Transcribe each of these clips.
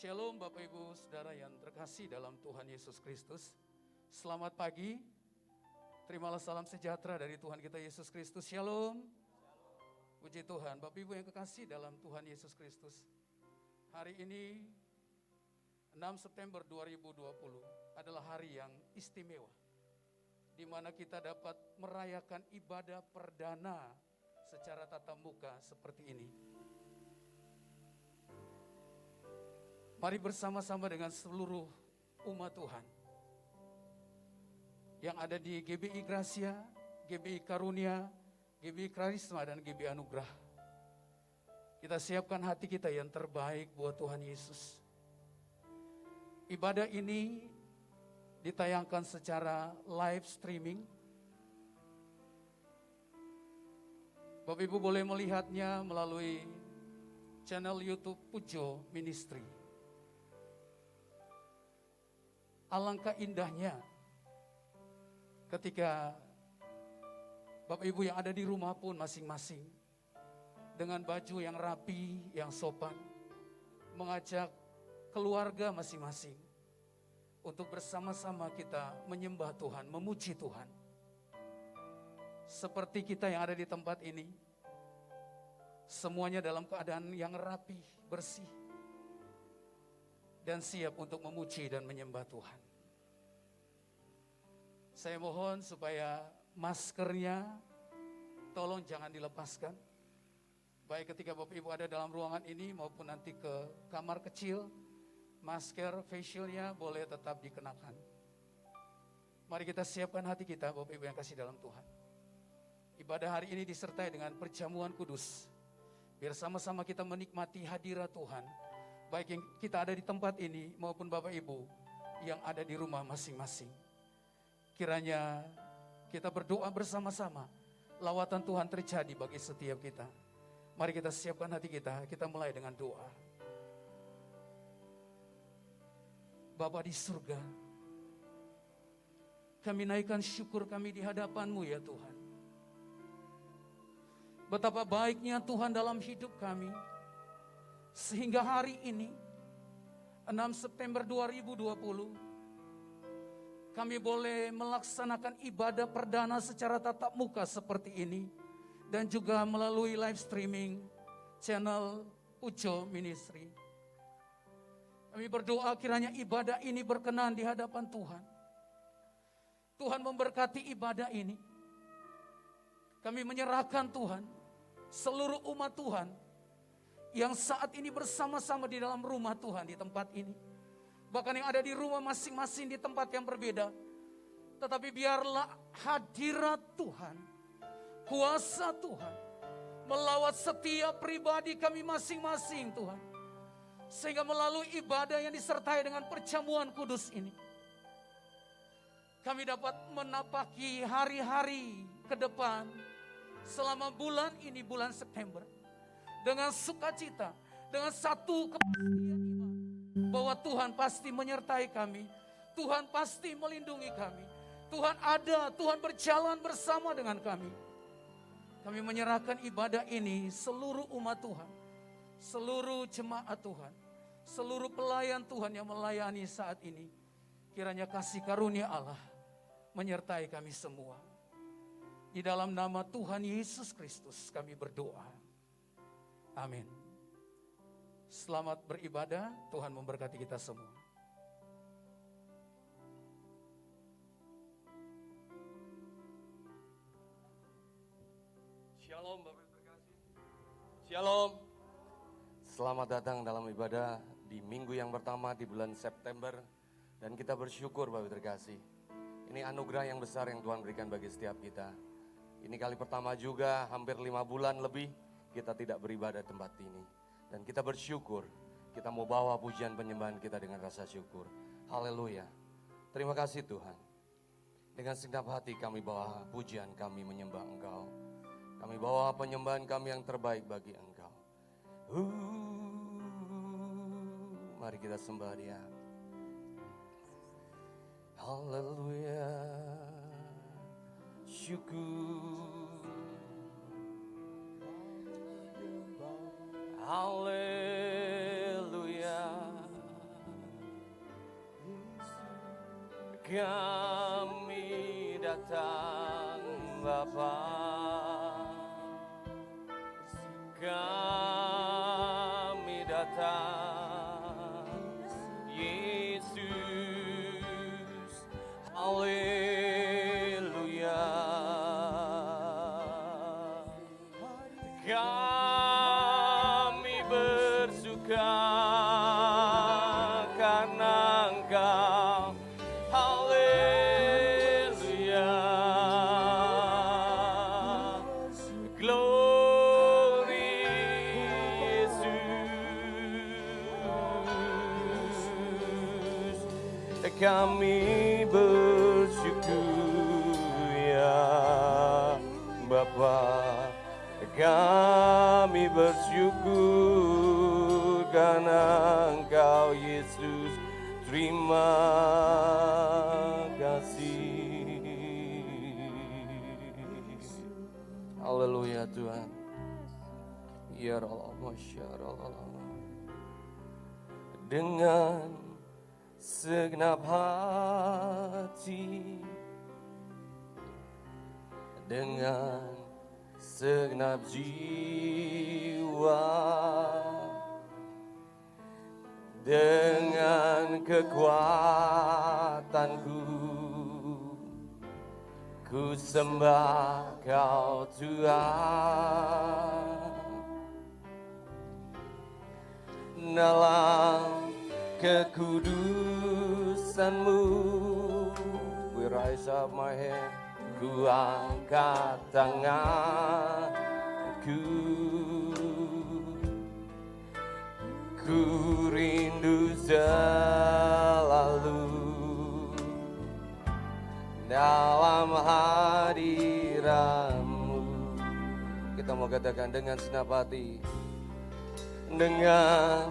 Shalom Bapak Ibu Saudara yang terkasih dalam Tuhan Yesus Kristus. Selamat pagi, terimalah salam sejahtera dari Tuhan kita Yesus Kristus. Shalom. Puji Tuhan, Bapak Ibu yang kekasih dalam Tuhan Yesus Kristus. Hari ini 6 September 2020 adalah hari yang istimewa, di mana kita dapat merayakan ibadah perdana secara tatap muka seperti ini. Mari bersama-sama dengan seluruh umat Tuhan yang ada di GBI Gracia, GBI Karunia, GBI Karisma, dan GBI Anugerah. Kita siapkan hati kita yang terbaik buat Tuhan Yesus. Ibadah ini ditayangkan secara live streaming. Bapak Ibu boleh melihatnya melalui channel YouTube Pujo Ministry. Alangkah indahnya ketika Bapak Ibu yang ada di rumah pun masing-masing dengan baju yang rapi, yang sopan, mengajak keluarga masing-masing untuk bersama-sama kita menyembah Tuhan, memuji Tuhan. Seperti kita yang ada di tempat ini, semuanya dalam keadaan yang rapi, bersih, dan siap untuk memuji dan menyembah Tuhan. Saya mohon supaya maskernya tolong jangan dilepaskan. Baik ketika Bapak Ibu ada dalam ruangan ini maupun nanti ke kamar kecil, masker facialnya boleh tetap dikenakan. Mari kita siapkan hati kita Bapak Ibu yang kasih dalam Tuhan. Ibadah hari ini disertai dengan perjamuan kudus. Biar sama-sama kita menikmati hadirat Tuhan. Baik yang kita ada di tempat ini maupun Bapak Ibu yang ada di rumah masing-masing. Kiranya kita berdoa bersama-sama. Lawatan Tuhan terjadi bagi setiap kita. Mari kita siapkan hati kita. Kita mulai dengan doa. Bapa di surga, kami naikkan syukur kami di hadapan-Mu ya Tuhan. Betapa baiknya Tuhan dalam hidup kami. Sehingga hari ini 6 September 2020 kami boleh melaksanakan ibadah perdana secara tatap muka seperti ini. Dan juga melalui live streaming channel Pujo Ministry. Kami berdoa kiranya ibadah ini berkenan di hadapan Tuhan. Tuhan memberkati ibadah ini. Kami menyerahkan Tuhan, seluruh umat Tuhan yang saat ini bersama-sama di dalam rumah Tuhan di tempat ini. Bahkan yang ada di rumah masing-masing di tempat yang berbeda. Tetapi biarlah hadirat Tuhan, kuasa Tuhan melawat setiap pribadi kami masing-masing Tuhan. Sehingga melalui ibadah yang disertai dengan perjamuan kudus ini, kami dapat menapaki hari-hari ke depan selama bulan ini, bulan September. Dengan sukacita, dengan satu kepastian iman bahwa Tuhan pasti menyertai kami, Tuhan pasti melindungi kami, Tuhan ada, Tuhan berjalan bersama dengan kami. Kami menyerahkan ibadah ini seluruh umat Tuhan, seluruh jemaat Tuhan, seluruh pelayan Tuhan yang melayani saat ini. Kiranya kasih karunia Allah menyertai kami semua. Di dalam nama Tuhan Yesus Kristus kami berdoa. Amin. Selamat beribadah, Tuhan memberkati kita semua. Shalom Bapak terkasih. Shalom. Selamat datang dalam ibadah di minggu yang pertama di bulan September. Dan kita bersyukur Bapak terkasih. Ini anugerah yang besar yang Tuhan berikan bagi setiap kita. Ini kali pertama juga hampir 5 bulan lebih kita tidak beribadah di tempat ini. Dan kita bersyukur, kita mau bawa pujian penyembahan kita dengan rasa syukur. Haleluya. Terima kasih Tuhan. Dengan segenap hati kami bawa pujian kami menyembah Engkau. Kami bawa penyembahan kami yang terbaik bagi Engkau. Mari kita sembah Dia. Haleluya. Syukur. Haleluya. kami datang Bapa, kami datang Yesus, haleluya. Kami bersuka karena Engkau, haleluya. Glory Yesus, kami bersyukur ya Bapa. Kami bersyukur karena Engkau Yesus, terima kasih. Haleluya Tuhan. Ya Allah, Masya Allah. Dengan segenap hati, dengan segenap jiwa, dengan kekuatanku, ku sembah Kau Tuhan. Dalam kekudusan-Mu, we rise up my hand. Ku angkat tanganku, ku rindu selalu dalam hadirat-Mu. Kita mau katakan dengan segenap hati, dengan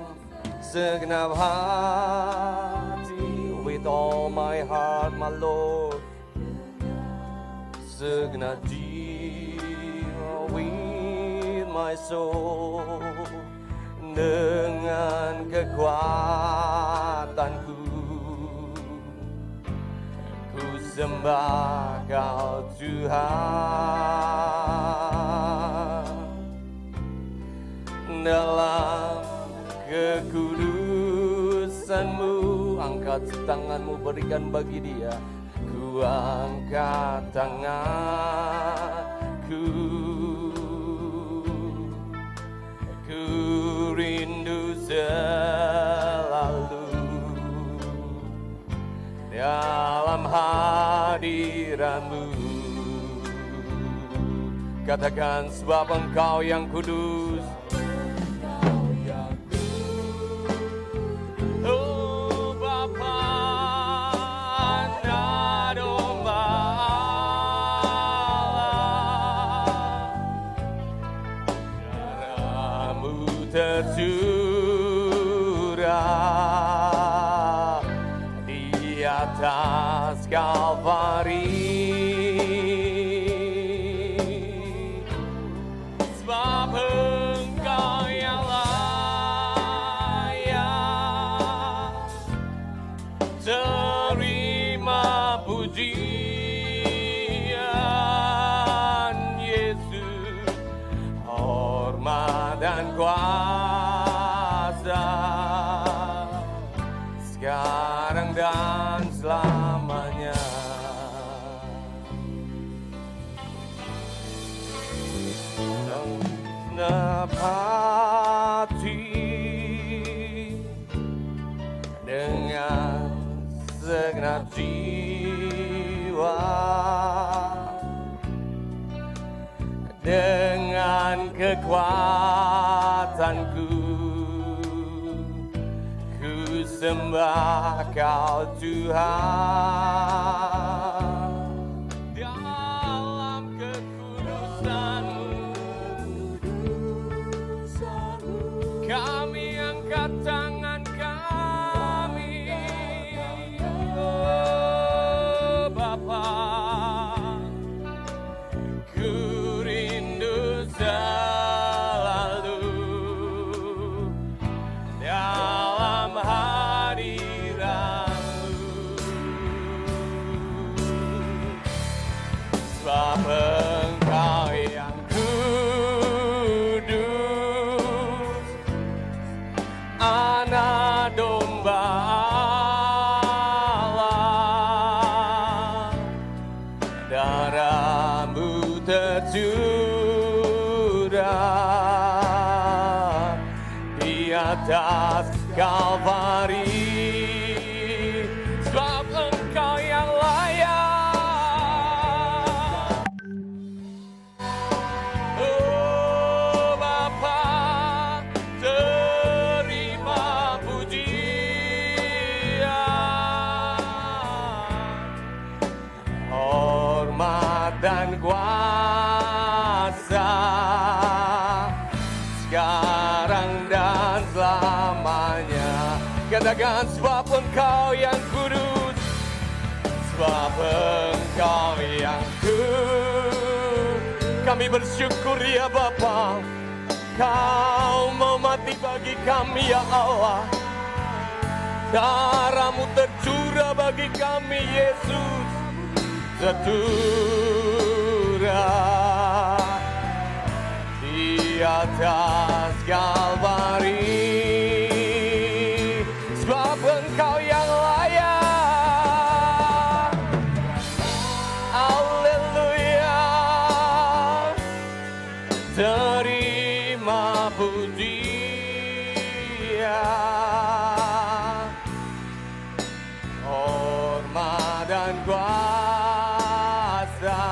segenap hati, with all my heart, my Lord. Segenap jiwa, with my soul, dengan kekuatanku, ku sembah Kau Tuhan. Dalam kekudusan-Mu, angkat tanganmu, berikan bagi Dia. Ku angkat tanganku, ku rindu selalu dalam hadirat-Mu. Katakan, sebab Engkau yang kudus. Tercurah di atas Kalvari, sebab Engkau yang layak terima pujian Yesus, hormat dan kuasa sekarang dan selamanya. Segenap hati, dengan segenap jiwa, dengan kekuatanku, ku sembah Kau Tuhan. Dalam kekudusan-Mu, kami angkat tangan kami, oh Bapa. Ku rindu selalu dalam hadirat-Mu. atas Kalvari, sebab Engkau yang layak. Oh Bapa, terima pujian, hormat dan kuasa, sekarang dan selamanya. Katakan, sebab Engkau yang kudus, sebab Engkau yang kudus. Kami bersyukur ya Bapa, Kau mau mati bagi kami ya Allah. Darah-Mu tercurah bagi kami Yesus, tercurah di atas Kalvari, sebab Engkau yang layak. Haleluya, terima pujian, hormat dan kuasa,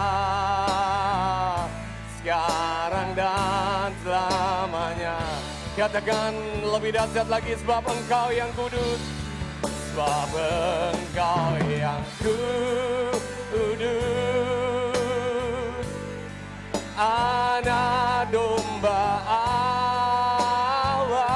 sekarang dan selamanya. Katakan lebih dahsyat lagi, sebab Engkau yang kudus, sebab Engkau yang kudus, Anak domba Allah.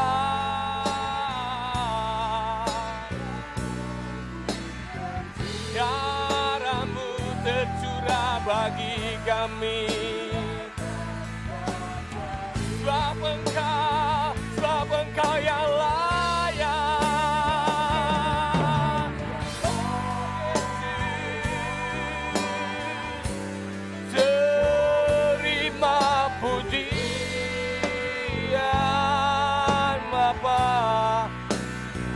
Darah-Mu tercurah bagi kami, sebab Engkau yang layak. Terima pujian Bapa,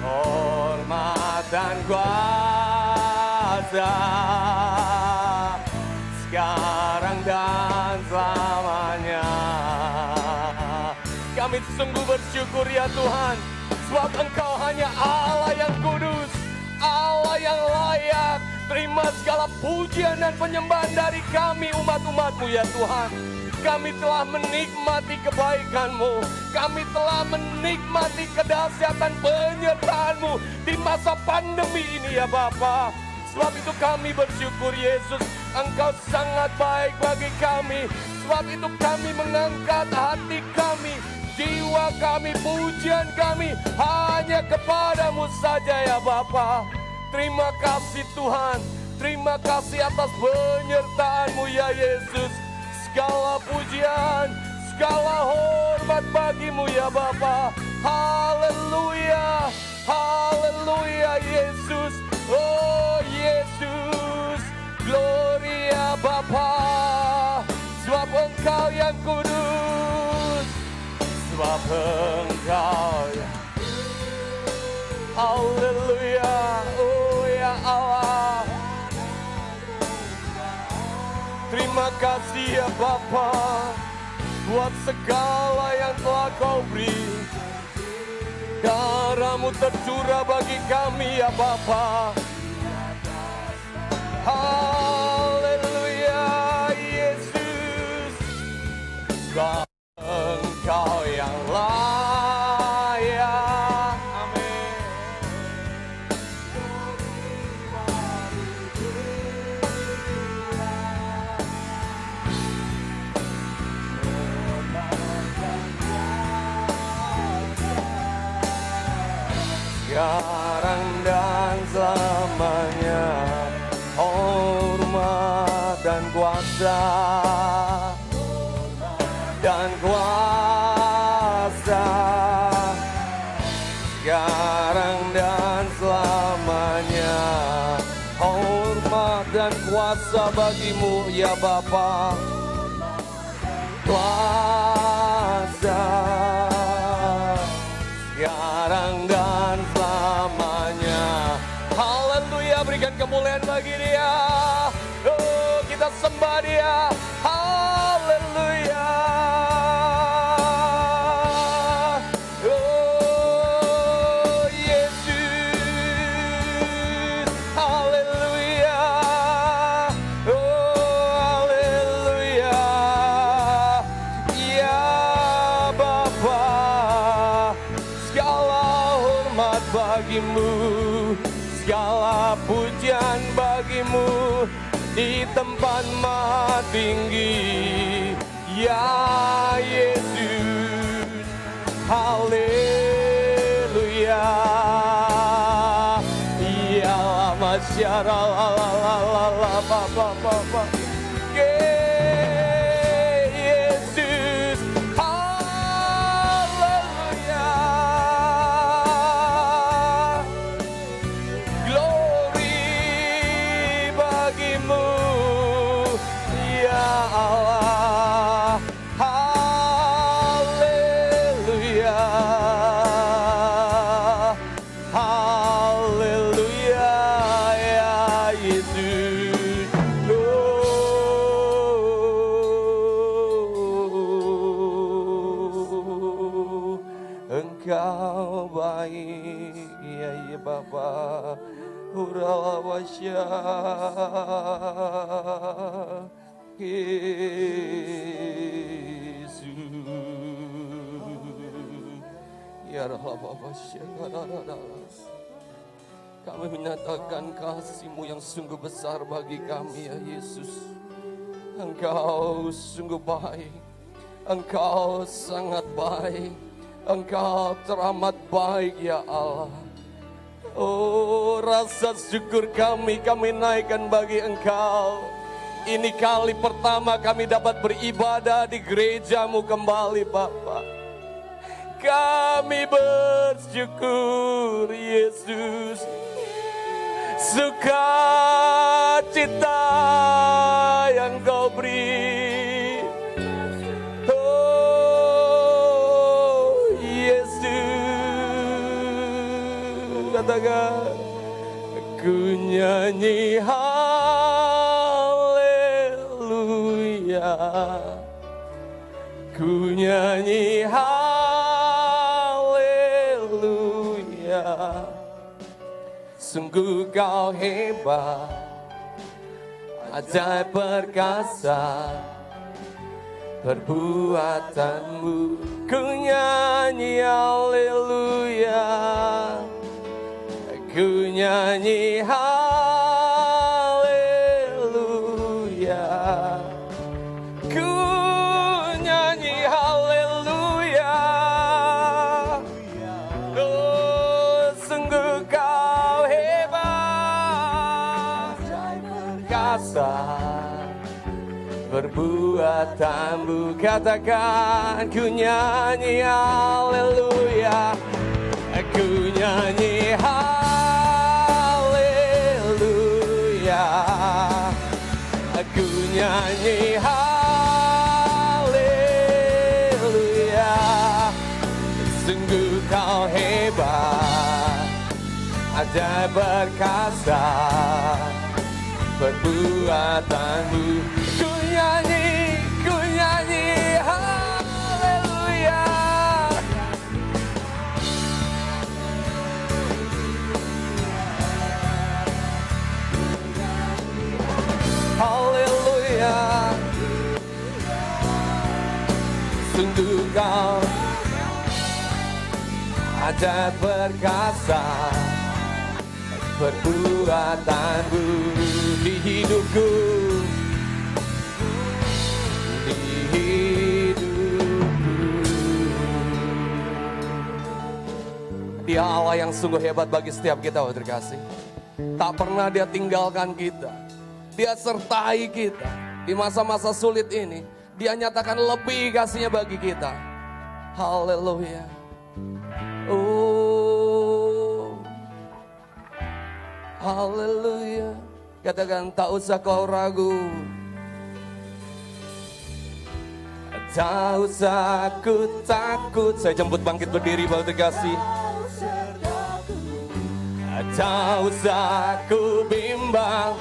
hormat dan kuasa, sekarang dan selamanya. Kami sungguh bersyukur ya Tuhan, sebab Engkau hanya Allah yang kudus, Allah yang layak. Terima segala pujian dan penyembahan dari kami umat-umat-Mu ya Tuhan. Kami telah menikmati kebaikan-Mu, kami telah menikmati kedahsyatan penyertaan-Mu di masa pandemi ini ya Bapa. Sebab itu kami bersyukur Yesus, Engkau sangat baik bagi kami. Sebab itu kami mengangkat hati kami, jiwa kami, pujian kami hanya kepada-Mu saja ya Bapa. Terima kasih Tuhan, terima kasih atas penyertaan-Mu ya Yesus. Segala pujian, segala hormat bagi-Mu ya Bapa. Haleluya, haleluya Yesus. Oh Yesus, gloria Bapa. Sebab Engkau yang kudus, sebab Engkau yang haleluya, oh ya Allah. Terima kasih ya Bapa, buat segala yang telah Kau beri. Darah-Mu tercurah bagi kami ya Bapa. Haleluya Yesus, sebab Engkau yang layak. Amin. Sekarang dan selamanya, hormat dan kuasa, dan kuasa, sekarang dan selamanya. Hormat dan kuasa bagi-Mu ya Bapa. Kuasa sekarang dan selamanya. Haleluya, berikan kemuliaan bagi Dia. Oh, kita sembah Dia. Haleluya. Oh hormat bagimu, segala pujian bagimu di tempat maha tinggi, ya Yesus. Haleluya. Ya masyara la la la la la ba ba ba ba. Yesus. Haleluya. Glory bagimu, ya Allah. Haleluya. Haleluya, ya Yesus. Oh, Engkau baik, ya Bapa. Urawasya Yesus. Ya Rababasya. Kami menyatakan kasih-Mu yang sungguh besar bagi kami, ya Yesus. Engkau sungguh baik, Engkau sangat baik, Engkau teramat baik, ya Allah. Oh, rasa syukur kami naikkan bagi Engkau. Ini kali pertama kami dapat beribadah di gereja-Mu kembali, Bapa. Kami bersyukur, Yesus. Sukacita yang Kau beri, oh Yesus. Katakan, ku nyanyi haleluya, ku nyanyi haleluya. Sungguh Kau hebat, ajaib perkasa perbuatanmu. Ku nyanyi haleluya, ku nyanyi haleluya, ku nyanyi haleluya. Oh, sungguh Kau hebat, perkasa perbuatanmu. Katakan, ku nyanyi haleluya, ku nyanyi haleluya, ku nyanyi haleluya. Sungguh Kau hebat, ajaib perkasa perbuatanmu. Ku nyanyi haleluya. Haleluya. Sungguh Kau ajaib perkasa perbuatanmu di hidupku, di hidupku. Dia Allah yang sungguh hebat bagi setiap kita, oh terkasih. Tak pernah Dia tinggalkan kita, Dia sertai kita di masa-masa sulit ini. Dia nyatakan lebih kasih-Nya bagi kita. Haleluya. Oh, haleluya. Katakan, tak usah kau ragu, tak usah aku takut. Saya jemput bangkit berdiri, Bapak terkasih. Tak usah aku bimbang,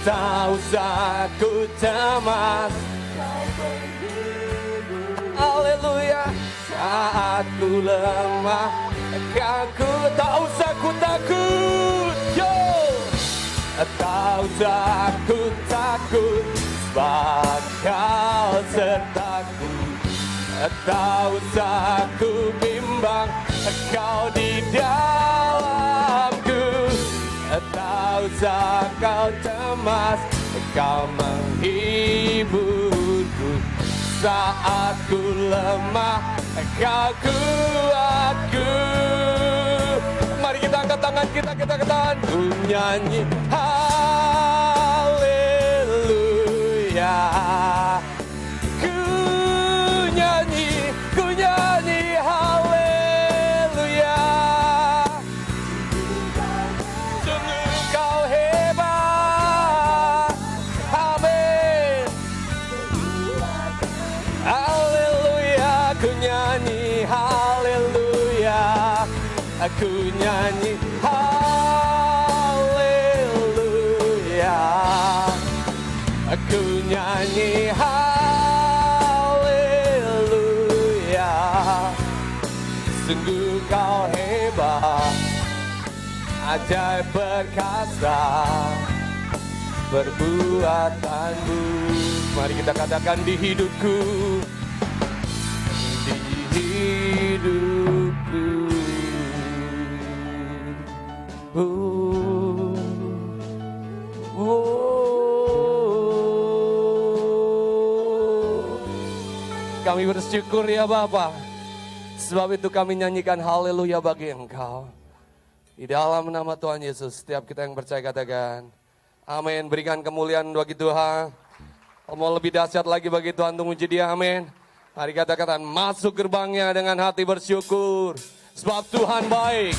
tak usah aku cemas. Haleluya. Saat ku lemah, aku tak usah ku takut. Yo, tak usah aku takut, sebab Kau sertaku. Tak usah ku bimbang, kau di dalamku. Tak usah kau cemas, kau menghiburku. Saat ku lemah, kau kuatku. Mari kita angkat tangan kita katakan, ku nyanyi haleluya. Ku nyanyi haleluya. Sungguh kau hebat. Amin. Haleluya. Ku nyanyi haleluya. Aku nyanyi haleluya. Aku nyanyi haleluya. Sungguh kau hebat, ajaib perkasa perbuatanmu. Mari kita katakan di hidupku, di hidupku. Kami bersyukur ya Bapa, sebab itu kami nyanyikan haleluya bagi Engkau. Di dalam nama Tuhan Yesus, setiap kita yang percaya katakan amin. Berikan kemuliaan bagi Tuhan. Mau lebih dahsyat lagi bagi Tuhan untuk memuji Dia, amin. Mari katakan masuk gerbangnya dengan hati bersyukur, sebab Tuhan baik.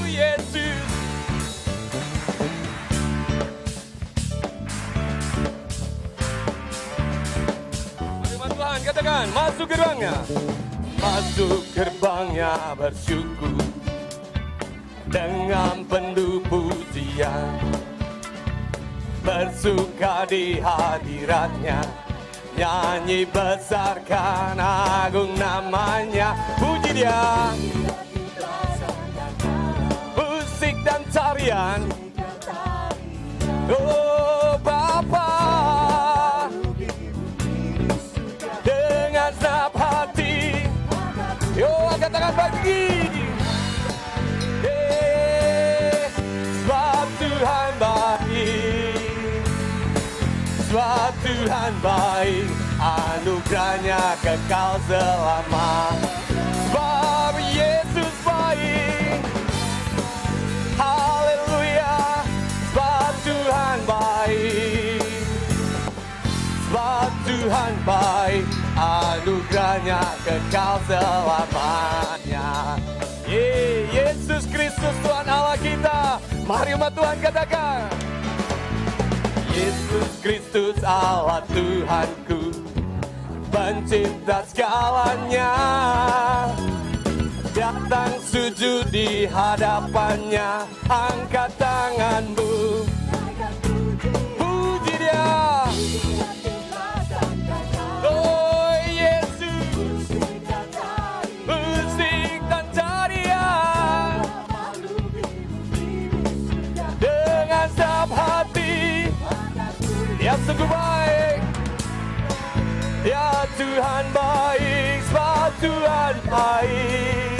Yesus. Firman Tuhan katakan, masuk gerbangnya. Masuk gerbangnya bersyukur dengan penuh pujian. Bersuka di hadiratnya, nyanyi besarkan agung namanya. Puji Dia. Musik dan tarian, oh Bapa, dengan senap hati, yo angkat tangan bagi. Sebab Tuhan baik, sebab Tuhan baik, anugerahnya kekal selama. Sebab Yesus baik, haleluya. Sebab Tuhan baik, sebab Tuhan baik, anugerahnya kekal selamanya. Yesus Kristus Tuhan Allah kita. Mari umat Tuhan katakan, Yesus Kristus Allah Tuhanku, pencipta segalanya. Datang sujud di hadapannya, angkat tanganmu, puji Dia. Oh Yesus, musik dan tarian, dengan senap hati, Dia sungguh baik. Ya Tuhan baik, sebab Tuhan baik.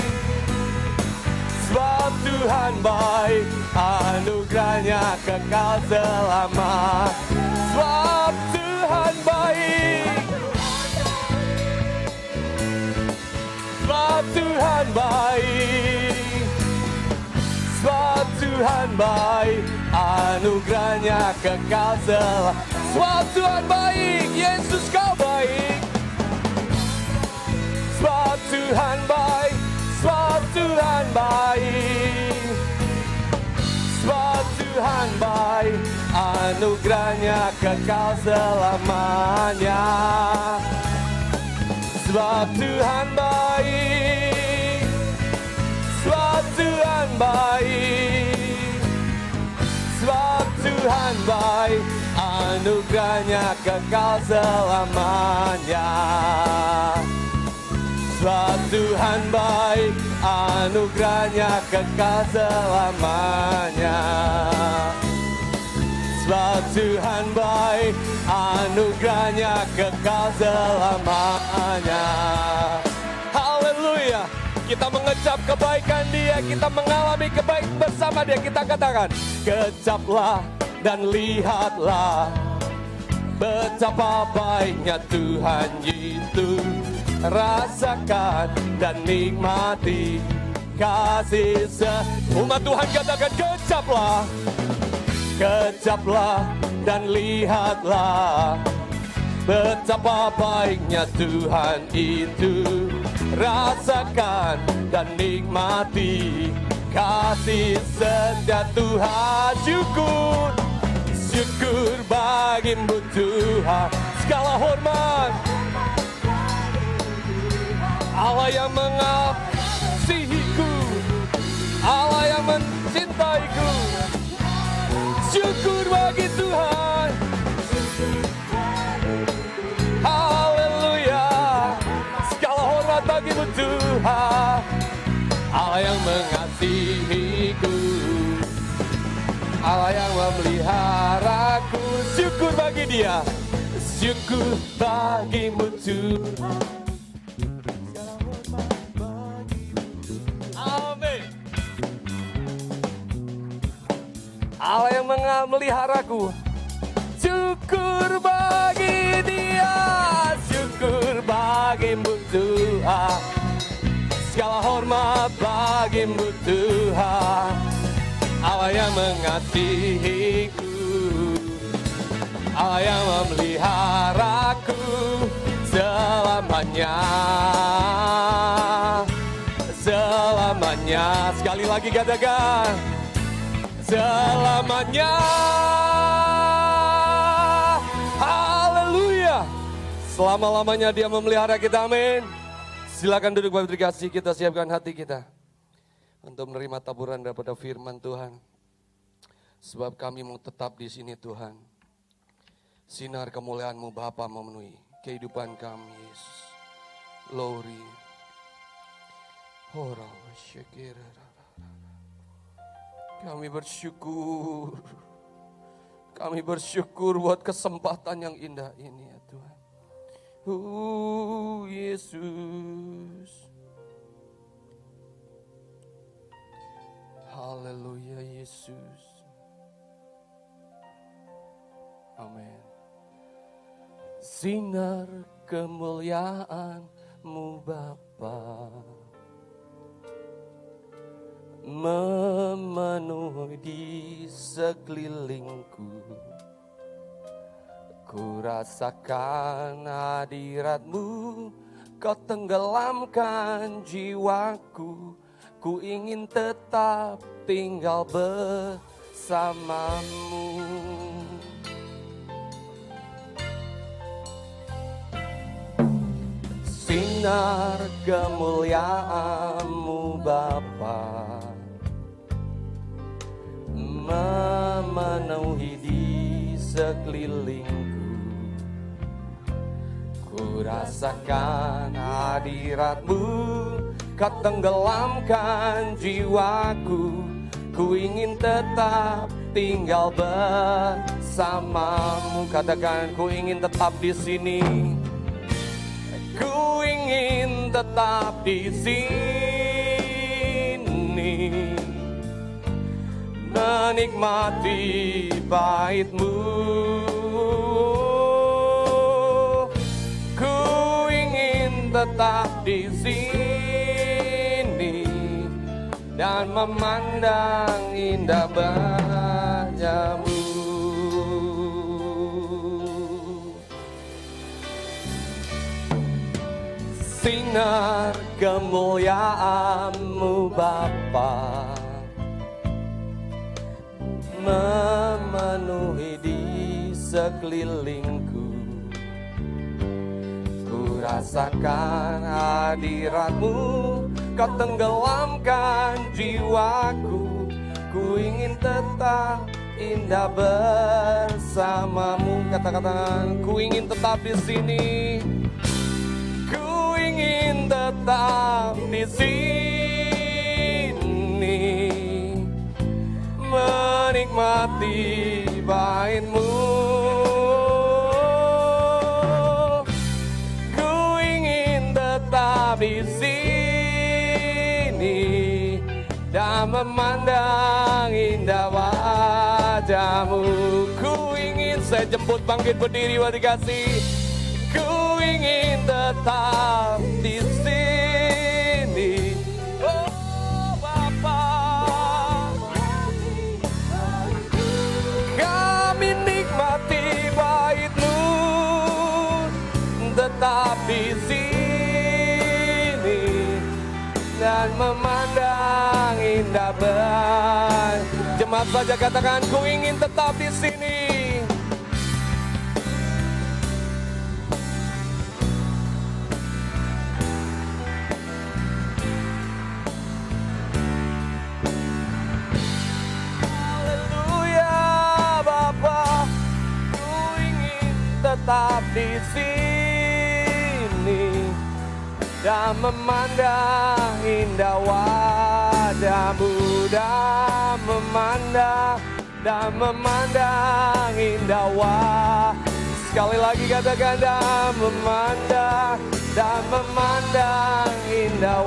Sebab Tuhan baik, anugerahnya kekal selama. Sebab Tuhan baik, sebab Tuhan baik, sebab Tuhan baik, anugerahnya kekal selama. Sebab Tuhan baik, Yesus kau baik. Sebab Tuhan baik, sebab Tuhan baik, sebab Tuhan baik, anugerahnya kekal selamanya. Sebab Tuhan baik, sebab Tuhan baik, sebab Tuhan baik, anugerahnya kekal selamanya. Sebab Tuhan baik, anugerahnya kekal selamanya. Sebab Tuhan baik, anugerahnya kekal selamanya. Haleluya. Kita mengecap kebaikan Dia, kita mengalami kebaikan bersama Dia. Kita katakan, kecaplah dan lihatlah betapa baiknya Tuhan itu. Rasakan dan nikmati kasih umat Tuhan. Katakan, kecaplah, kecaplah dan lihatlah betapa baiknya Tuhan itu. Rasakan dan nikmati kasih setia Tuhan. Syukur, syukur bagimu Tuhan. Segala hormat Allah yang mengasihiku, Allah yang mencintaiku. Syukur bagi Tuhan. Haleluya. Segala hormat bagimu Tuhan, Allah yang mengasihiku, Allah yang memeliharaku. Syukur bagi Dia, syukur bagimu Tuhan. Amin. Allah yang memeliharaku. Syukur bagi Dia, syukur bagimu Tuhan. Segala hormat bagimu Tuhan, Allah yang mengasihiku, Allah yang memeliharaku selamanya. Selamanya. Sekali lagi katakan, selamanya. Haleluya. Selama-lamanya Dia memelihara kita. Amin. Silakan duduk Bapak dikasih. Kita siapkan hati kita untuk menerima taburan daripada firman Tuhan. Sebab kami mau tetap di sini Tuhan. Sinar kemuliaan-Mu Bapa memenuhi kehidupan kami Yesus. Glory. Kami bersyukur. Kami bersyukur buat kesempatan yang indah ini ya Tuhan. Yesus. Haleluya Yesus. Amin. Sinar kemuliaan-Mu Bapa memenuhi di sekelilingku. Ku rasakan hadirat-Mu, Kau tenggelamkan jiwaku. Ku ingin tetap tinggal bersama-Mu. Sinar kemuliaan-Mu Bapa memenuhi di sekelilingku. Ku rasakan hadirat-Mu, Kau tenggelamkan jiwaku. Ku ingin tetap tinggal bersama-Mu. Katakan, ku ingin tetap di sini. Ku ingin tetap di sini, menikmati bait-Mu. Ku ingin tetap di sini dan memandang indah wajah-Mu. Sinar kemuliaan-Mu Bapa memenuhi di sekelilingku. Ku rasakan hadirat-Mu, Kau tenggelamkan jiwaku. Ku ingin tetap indah bersama-Mu. Kata-kata, ku ingin tetap di sini. Ku ingin tetap di sini, menikmati bait-Mu. di sini dan memandang indah wajahmu. Ku ingin, saya jemput bangkit berdiri buat dikasih. Ku ingin tetap di sini. Oh Bapa, kami nikmati bait-Mu, tetap di sini dan memandang indah Jemaat saja katakan, ku ingin tetap di sini. Haleluya Bapa, ku ingin tetap di sini dan memandang indah wajah-Mu, dan memandang indah wajah. Sekali lagi katakan, dan memandang indah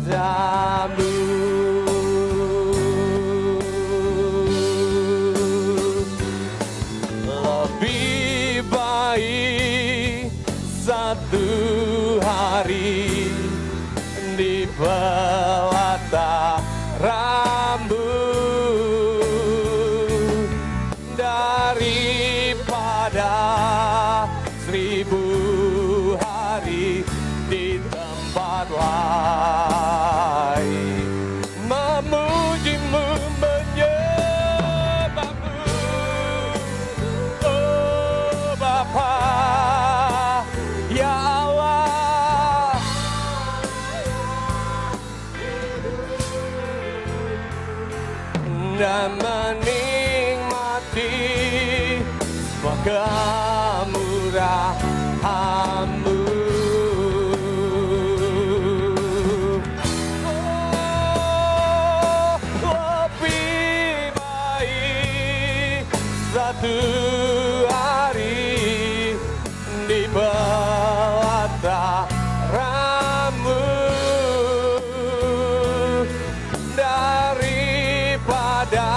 wajah-Mu. Lebih baik satu hari di pelataran-Mu daripada 1000 hari di tempat lain. Memuji-Mu, menyembah-Mu, oh Bapa, ya Allah. Dan menikmati semua kemurahan-Mu. Oh, lebih baik satu hari di pelataran-Mu daripada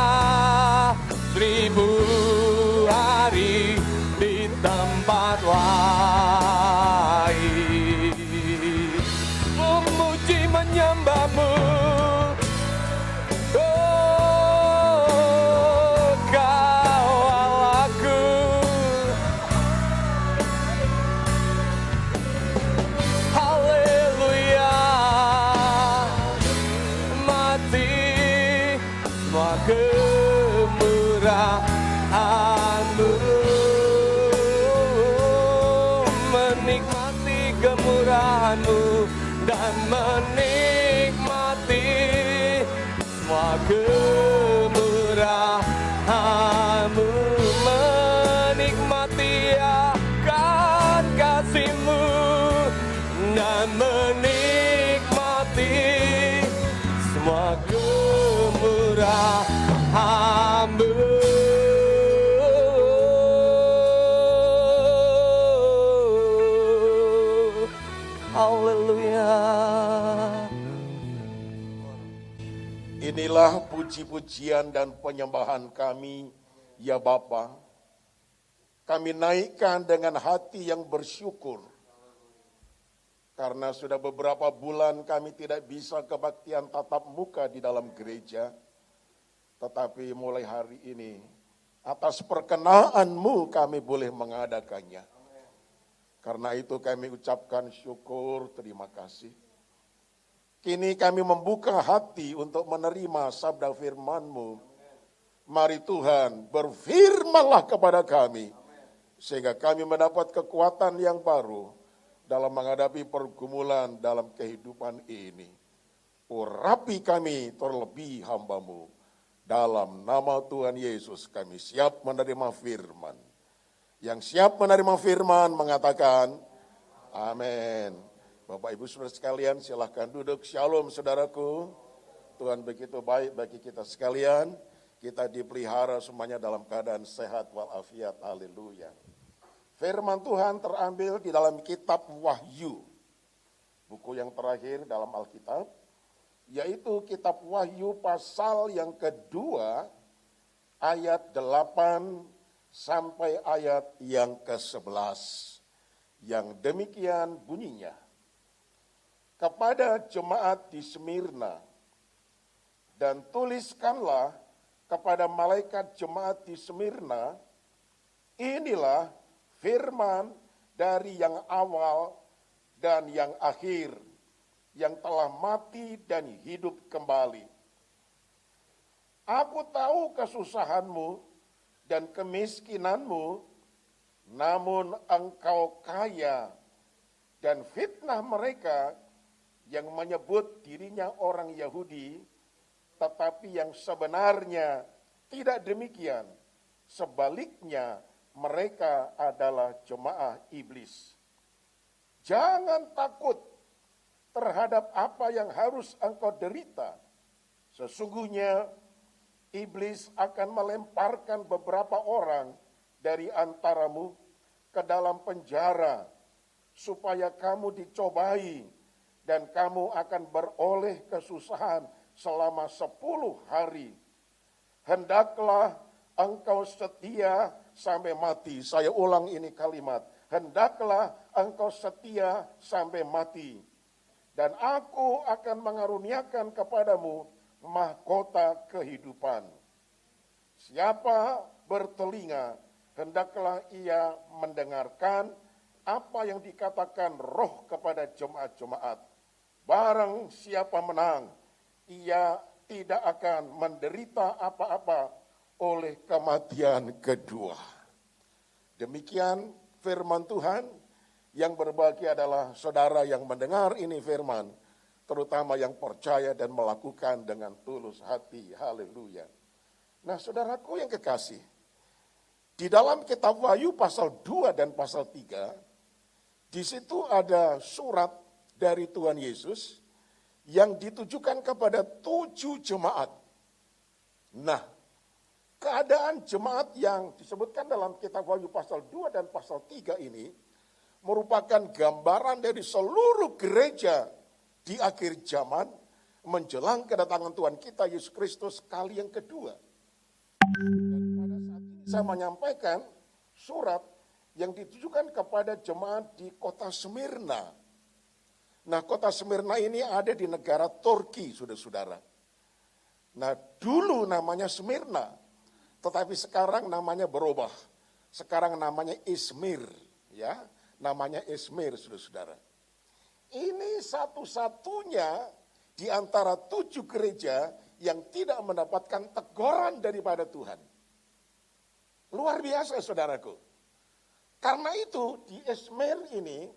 1000 hari di tempat lain. Memuji menyembah-Mu, oh Kau Allahku. Haleluya, mati semua kemurahan-Mu, menikmati kemurahan-Mu dan menikmati semua kemurahan-Mu, menikmati akan kasih-Mu dan menikmati semua kemurahan-Mu. Haleluya. Inilah puji-pujian dan penyembahan kami, ya Bapa. Kami naikkan dengan hati yang bersyukur. Karena sudah beberapa bulan kami tidak bisa kebaktian tatap muka di dalam gereja. Tetapi mulai hari ini, atas perkenan-Mu kami boleh mengadakannya. Karena itu kami ucapkan syukur, terima kasih. Kini kami membuka hati untuk menerima sabda firman-Mu. Mari Tuhan, berfirmanlah kepada kami, sehingga kami mendapat kekuatan yang baru dalam menghadapi pergumulan dalam kehidupan ini. Urapi kami terlebih hamba-Mu. Dalam nama Tuhan Yesus kami siap menerima firman. Yang siap menerima firman mengatakan, amin. Bapak Ibu Saudara sekalian, silahkan duduk. Shalom saudaraku. Tuhan begitu baik bagi kita sekalian. Kita dipelihara semuanya dalam keadaan sehat walafiat. Haleluya. Firman Tuhan terambil di dalam kitab Wahyu, buku yang terakhir dalam Alkitab, yaitu kitab Wahyu pasal yang kedua, ayat 8 sampai ayat yang ke-11. Yang demikian bunyinya. Kepada jemaat di Smyrna, dan tuliskanlah kepada malaikat jemaat di Smyrna, inilah firman dari yang awal dan yang akhir, yang telah mati dan hidup kembali. Aku tahu kesusahanmu dan kemiskinanmu, namun engkau kaya, dan fitnah mereka yang menyebut dirinya orang Yahudi, tetapi yang sebenarnya tidak demikian. Sebaliknya, mereka adalah jemaah iblis. Jangan takut terhadap apa yang harus engkau derita. Sesungguhnya iblis akan melemparkan beberapa orang dari antaramu ke dalam penjara, supaya kamu dicobai dan kamu akan beroleh kesusahan selama 10 hari. Hendaklah engkau setia sampai mati. Saya ulang ini kalimat. Hendaklah engkau setia sampai mati. Dan aku akan mengaruniakan kepadamu mahkota kehidupan. Siapa bertelinga, hendaklah ia mendengarkan apa yang dikatakan Roh kepada jemaat-jemaat. Barang siapa menang, ia tidak akan menderita apa-apa oleh kematian kedua. Demikian firman Tuhan. Yang berbahagia adalah saudara yang mendengar ini firman, terutama yang percaya dan melakukan dengan tulus hati. Haleluya. Nah, saudaraku yang kekasih, di dalam kitab Wahyu pasal 2 dan pasal 3, di situ ada surat dari Tuhan Yesus yang ditujukan kepada 7 jemaat. Nah, keadaan jemaat yang disebutkan dalam kitab Wahyu pasal 2 dan pasal 3 ini merupakan gambaran dari seluruh gereja di akhir zaman menjelang kedatangan Tuhan kita Yesus Kristus kali yang kedua. Dan pada saat ini saya menyampaikan surat yang ditujukan kepada jemaat di kota Smyrna. Nah, kota Smyrna ini ada di negara Turki, saudara-saudara. Nah, dulu namanya Smyrna, tetapi sekarang namanya berubah. Sekarang namanya Izmir, ya. Namanya Izmir, saudara-saudara. Ini satu-satunya di antara 7 gereja yang tidak mendapatkan teguran daripada Tuhan. Luar biasa, saudaraku. Karena itu di Izmir ini,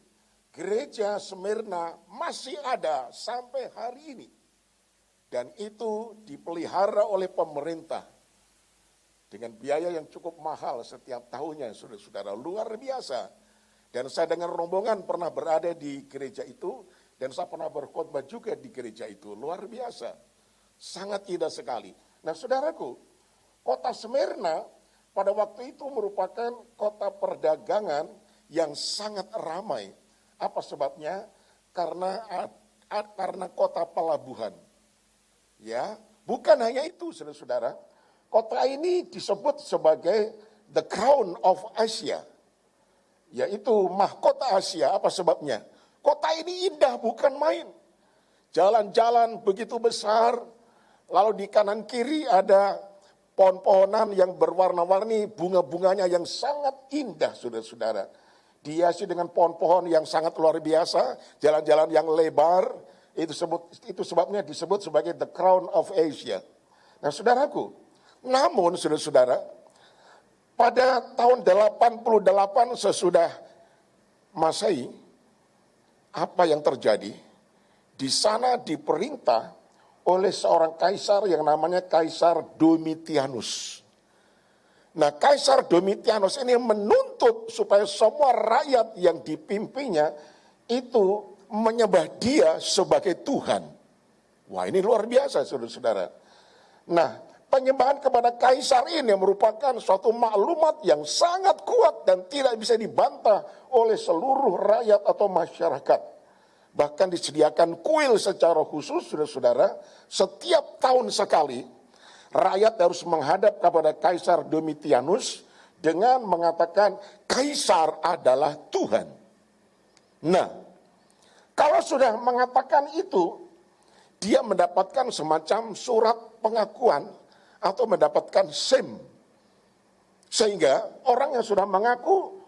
gereja Smyrna masih ada sampai hari ini. Dan itu dipelihara oleh pemerintah dengan biaya yang cukup mahal setiap tahunnya, saudara-saudara. Luar biasa. Dan saya dengan rombongan pernah berada di gereja itu, dan saya pernah berkhotbah juga di gereja itu. Luar biasa. Sangat indah sekali. Nah, saudaraku, kota Smyrna pada waktu itu merupakan kota perdagangan yang sangat ramai. Apa sebabnya? Karena kota pelabuhan. Ya, bukan hanya itu, saudara-saudara. Kota ini disebut sebagai the crown of Asia, yaitu mahkota Asia. Apa sebabnya? Kota ini indah, bukan main. Jalan-jalan begitu besar, lalu di kanan kiri ada pohon-pohonan yang berwarna-warni, bunga-bunganya yang sangat indah, saudara-saudara. Dihiasi dengan pohon-pohon yang sangat luar biasa, jalan-jalan yang lebar, itu sebabnya disebut sebagai the crown of Asia. Nah, saudaraku, namun saudara-saudara, pada tahun 88 sesudah Masehi, apa yang terjadi? Di sana diperintah oleh seorang kaisar yang namanya Kaisar Domitianus. Nah, Kaisar Domitianus ini menuntut supaya semua rakyat yang dipimpinnya itu menyembah dia sebagai Tuhan. Wah, ini luar biasa, saudara-saudara. Nah, penyembahan kepada kaisar ini merupakan suatu maklumat yang sangat kuat dan tidak bisa dibantah oleh seluruh rakyat atau masyarakat. Bahkan disediakan kuil secara khusus, saudara-saudara, setiap tahun sekali rakyat harus menghadap kepada Kaisar Domitianus dengan mengatakan kaisar adalah Tuhan. Nah, kalau sudah mengatakan itu, dia mendapatkan semacam surat pengakuan atau mendapatkan SIM. Sehingga orang yang sudah mengaku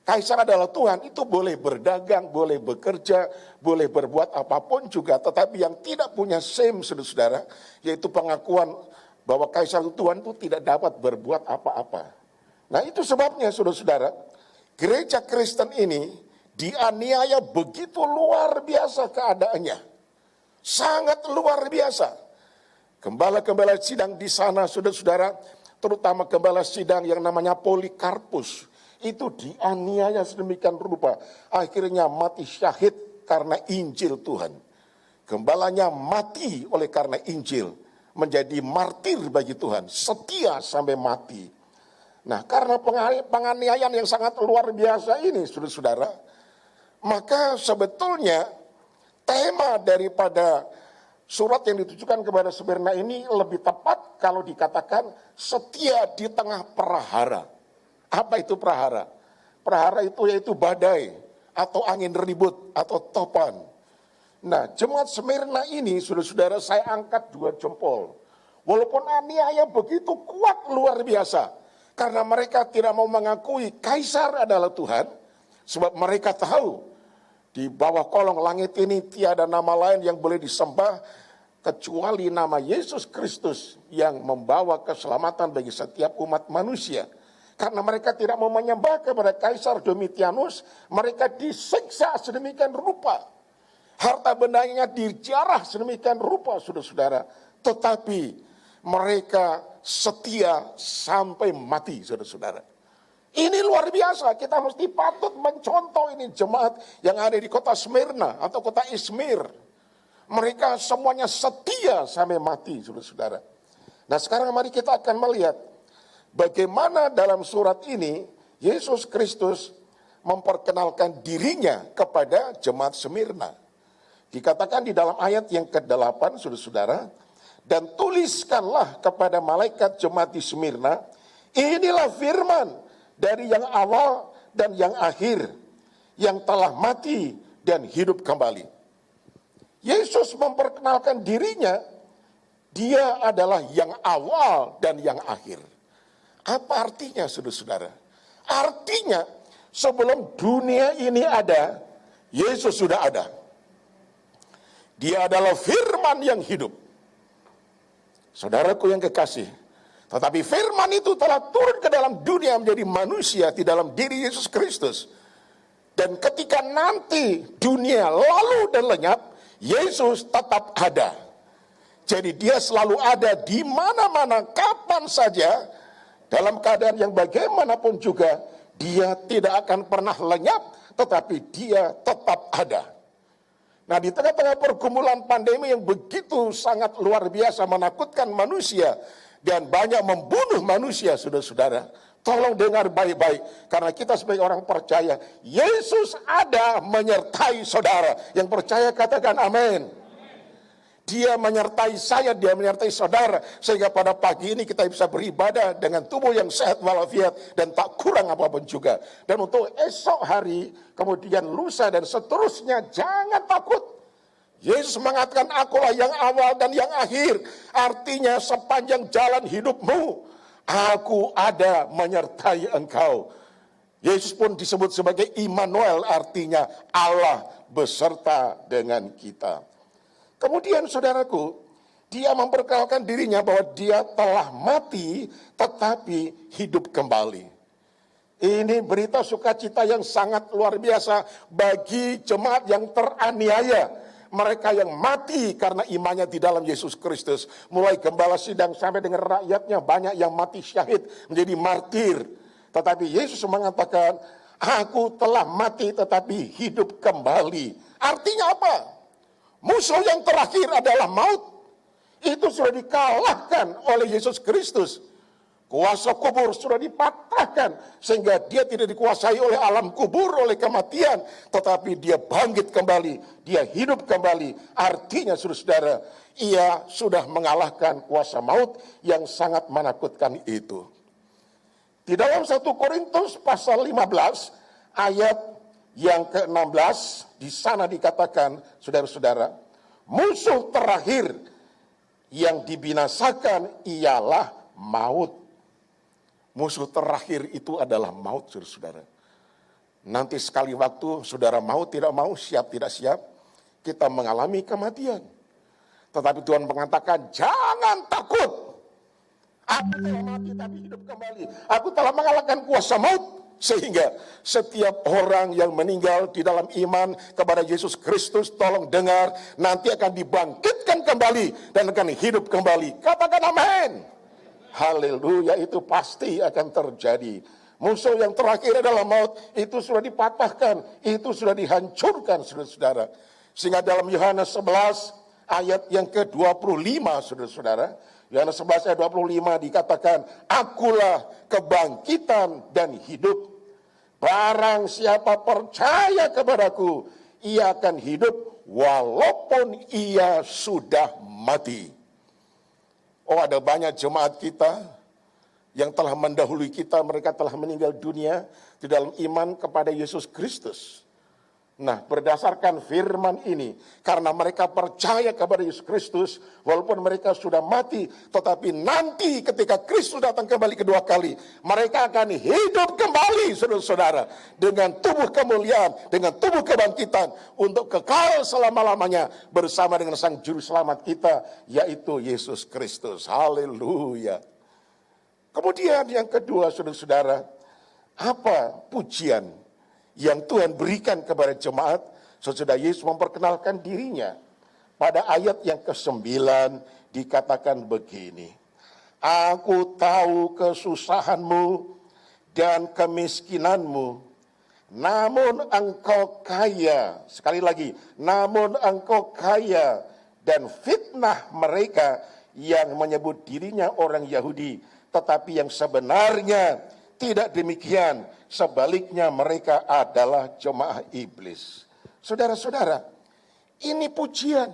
kaisar adalah Tuhan itu boleh berdagang, boleh bekerja, boleh berbuat apapun juga. Tetapi yang tidak punya SIM, saudara-saudara, yaitu pengakuan bahwa kaisar itu Tuhan itu tidak dapat berbuat apa-apa. Nah itu sebabnya saudara-saudara, gereja Kristen ini dianiaya begitu luar biasa keadaannya. Sangat luar biasa. Gembala-gembala sidang di sana, saudara-saudara, terutama gembala sidang yang namanya Polikarpus, itu dianiaya sedemikian rupa. Akhirnya mati syahid karena Injil Tuhan. Gembalanya mati oleh karena Injil, menjadi martir bagi Tuhan, setia sampai mati. Nah, karena penganiayaan yang sangat luar biasa ini, saudara-saudara, maka sebetulnya tema daripada surat yang ditujukan kepada Smyrna ini lebih tepat kalau dikatakan setia di tengah prahara. Apa itu prahara? Prahara itu yaitu badai atau angin ribut atau topan. Nah, jemaat Smyrna ini, saudara-saudara, saya angkat 2 jempol. Walaupun aniaya begitu kuat luar biasa, karena mereka tidak mau mengakui kaisar adalah Tuhan, sebab mereka tahu di bawah kolong langit ini tiada nama lain yang boleh disembah kecuali nama Yesus Kristus yang membawa keselamatan bagi setiap umat manusia. Karena mereka tidak mau menyembah kepada Kaisar Domitianus, mereka disiksa sedemikian rupa. Harta bendanya dijarah sedemikian rupa, saudara-saudara. Tetapi mereka setia sampai mati, saudara-saudara. Ini luar biasa, kita mesti patut mencontoh ini jemaat yang ada di kota Smyrna atau kota Izmir. Mereka semuanya setia sampai mati, saudara-saudara. Nah sekarang mari kita akan melihat bagaimana dalam surat ini Yesus Kristus memperkenalkan dirinya kepada jemaat Smyrna. Dikatakan di dalam ayat yang ke-8, saudara-saudara, dan tuliskanlah kepada malaikat jemaat di Smyrna, inilah firman dari yang awal dan yang akhir, yang telah mati dan hidup kembali. Yesus memperkenalkan dirinya, dia adalah yang awal dan yang akhir. Apa artinya, saudara-saudara? Artinya, sebelum dunia ini ada, Yesus sudah ada. Dia adalah firman yang hidup. Saudaraku yang kekasih, tetapi firman itu telah turun ke dalam dunia menjadi manusia di dalam diri Yesus Kristus. Dan ketika nanti dunia lalu dan lenyap, Yesus tetap ada. Jadi dia selalu ada di mana-mana, kapan saja, dalam keadaan yang bagaimanapun juga, dia tidak akan pernah lenyap, tetapi dia tetap ada. Nah di tengah-tengah pergumulan pandemi yang begitu sangat luar biasa menakutkan manusia, dan banyak membunuh manusia, saudara-saudara. Tolong dengar baik-baik, karena kita sebagai orang percaya, Yesus ada menyertai saudara. Yang percaya katakan amin. Dia menyertai saya, dia menyertai saudara, sehingga pada pagi ini kita bisa beribadah dengan tubuh yang sehat walafiat dan tak kurang apapun juga. Dan untuk esok hari, kemudian lusa dan seterusnya, jangan takut. Yesus mengatakan akulah yang awal dan yang akhir. Artinya sepanjang jalan hidupmu, aku ada menyertai engkau. Yesus pun disebut sebagai Immanuel, artinya Allah beserta dengan kita. Kemudian saudaraku, dia memperkenalkan dirinya bahwa dia telah mati tetapi hidup kembali. Ini berita sukacita yang sangat luar biasa bagi jemaat yang teraniaya. Mereka yang mati karena imannya di dalam Yesus Kristus. Mulai gembala sidang sampai dengan rakyatnya, banyak yang mati syahid menjadi martir. Tetapi Yesus mengatakan, aku telah mati tetapi hidup kembali. Artinya apa? Musuh yang terakhir adalah maut. itu sudah dikalahkan oleh Yesus Kristus. Kuasa kubur sudah dipatahkan sehingga dia tidak dikuasai oleh alam kubur, oleh kematian, tetapi dia bangkit kembali, dia hidup kembali. Artinya saudara-saudara, ia sudah mengalahkan kuasa maut yang sangat menakutkan itu. Di dalam 1 Korintus pasal 15 ayat yang ke-16 di sana dikatakan, saudara-saudara, musuh terakhir yang dibinasakan ialah maut. Musuh terakhir itu adalah maut, saudara-saudara. Nanti sekali waktu saudara mau tidak mau, siap tidak siap, kita mengalami kematian. Tetapi Tuhan mengatakan, jangan takut. Aku telah mati tapi hidup kembali. Aku telah mengalahkan kuasa maut. Sehingga setiap orang yang meninggal di dalam iman kepada Yesus Kristus, tolong dengar, nanti akan dibangkitkan kembali dan akan hidup kembali. Katakan amin. Haleluya, itu pasti akan terjadi. Musuh yang terakhir adalah maut, itu sudah dipatahkan, itu sudah dihancurkan, saudara-saudara. Sehingga dalam Yohanes 11 ayat yang ke-25, saudara-saudara, Yohanes 11 ayat 25 dikatakan, akulah kebangkitan dan hidup. Barang siapa percaya kepadaku, ia akan hidup walaupun ia sudah mati. Oh, ada banyak jemaat kita yang telah mendahului kita, mereka telah meninggal dunia di dalam iman kepada Yesus Kristus. Nah, berdasarkan firman ini, karena mereka percaya kepada Yesus Kristus, walaupun mereka sudah mati, tetapi nanti ketika Kristus datang kembali kedua kali, mereka akan hidup kembali, saudara-saudara, dengan tubuh kemuliaan, dengan tubuh kebangkitan, untuk kekal selama-lamanya bersama dengan Sang Juru Selamat kita, yaitu Yesus Kristus. Haleluya. Kemudian yang kedua, saudara-saudara, apa pujian yang Tuhan berikan kepada jemaat sesudah Yesus memperkenalkan dirinya? Pada ayat yang ke-9 dikatakan begini, aku tahu kesusahanmu dan kemiskinanmu, namun engkau kaya. Sekali lagi, namun engkau kaya, dan fitnah mereka yang menyebut dirinya orang Yahudi, tetapi yang sebenarnya tidak demikian. Sebaliknya mereka adalah jemaah iblis. Saudara-saudara, ini pujian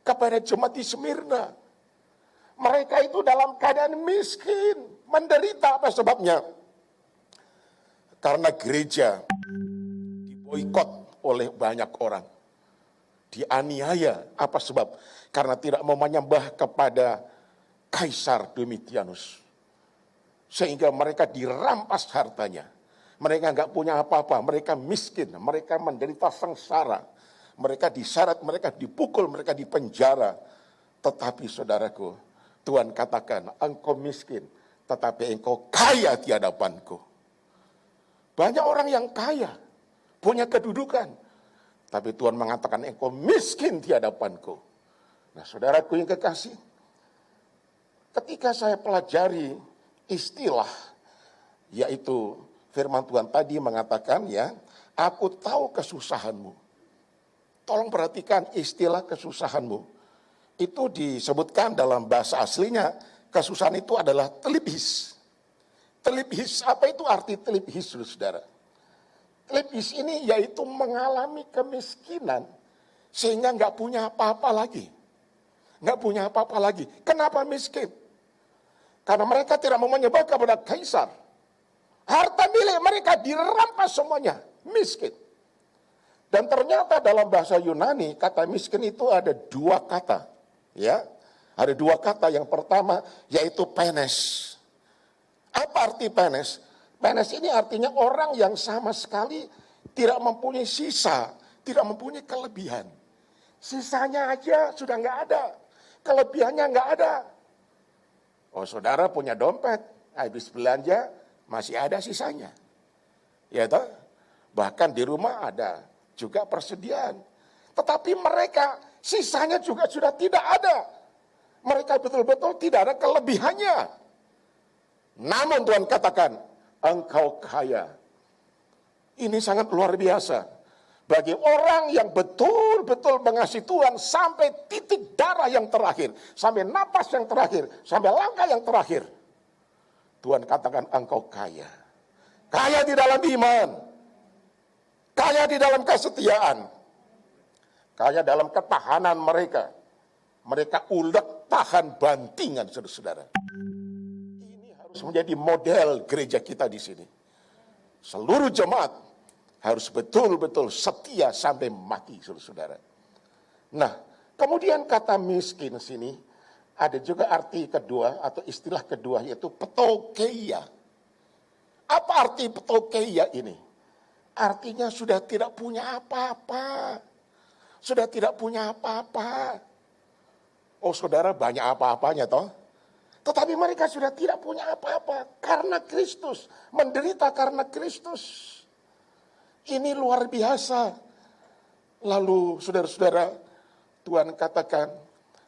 kepada jemaat di Smyrna. Mereka itu dalam keadaan miskin, menderita. Apa sebabnya? Karena gereja diboikot oleh banyak orang. Dianiaya. Apa sebab? Karena tidak mau menyembah kepada Kaisar Domitianus. Sehingga mereka dirampas hartanya. Mereka nggak punya apa-apa, mereka miskin, mereka menderita sengsara. Mereka disyarat, mereka dipukul, mereka dipenjara. Tetapi saudaraku, Tuhan katakan, engkau miskin, tetapi engkau kaya di hadapanku. Banyak orang yang kaya, punya kedudukan. Tapi Tuhan mengatakan, engkau miskin di hadapanku. Nah, saudaraku yang kekasih, ketika saya pelajari istilah, yaitu firman Tuhan tadi mengatakan, ya, aku tahu kesusahanmu. Tolong perhatikan istilah kesusahanmu. Itu disebutkan dalam bahasa aslinya, kesusahan itu adalah telibhis. Telibhis, apa itu arti telibhis, saudara? Telibhis ini yaitu mengalami kemiskinan, sehingga nggak punya apa-apa lagi. Nggak punya apa-apa lagi. Kenapa miskin? Karena mereka tidak mau menyembah kepada Kaisar. Harta milik mereka dirampas semuanya, miskin. Dan ternyata dalam bahasa Yunani, kata miskin itu ada dua kata. Ya, ada dua kata. Yang pertama yaitu penes. Apa arti penes? Penes ini artinya orang yang sama sekali tidak mempunyai sisa, tidak mempunyai kelebihan. Sisanya aja sudah nggak ada, kelebihannya nggak ada. Oh, saudara punya dompet, habis belanja, masih ada sisanya. Ya toh? Bahkan di rumah ada juga persediaan. Tetapi mereka sisanya juga sudah tidak ada. Mereka betul-betul tidak ada kelebihannya. Namun Tuhan katakan, engkau kaya. Ini sangat luar biasa. Bagi orang yang betul-betul mengasihi Tuhan sampai titik darah yang terakhir, sampai napas yang terakhir, sampai langkah yang terakhir. Tuhan katakan engkau kaya. Kaya di dalam iman. Kaya di dalam kesetiaan. Kaya dalam ketahanan mereka. Mereka ulet tahan bantingan, saudara-saudara. Ini harus menjadi model gereja kita di sini. Seluruh jemaat harus betul-betul setia sampai mati, saudara-saudara. Nah, kemudian kata miskin sini, ada juga arti kedua atau istilah kedua yaitu petokeia. Apa arti petokeia ini? Artinya sudah tidak punya apa-apa. Sudah tidak punya apa-apa. Oh saudara, banyak apa-apanya toh. Tetapi mereka sudah tidak punya apa-apa karena Kristus. Menderita karena Kristus. Ini luar biasa. Lalu saudara-saudara, Tuhan katakan,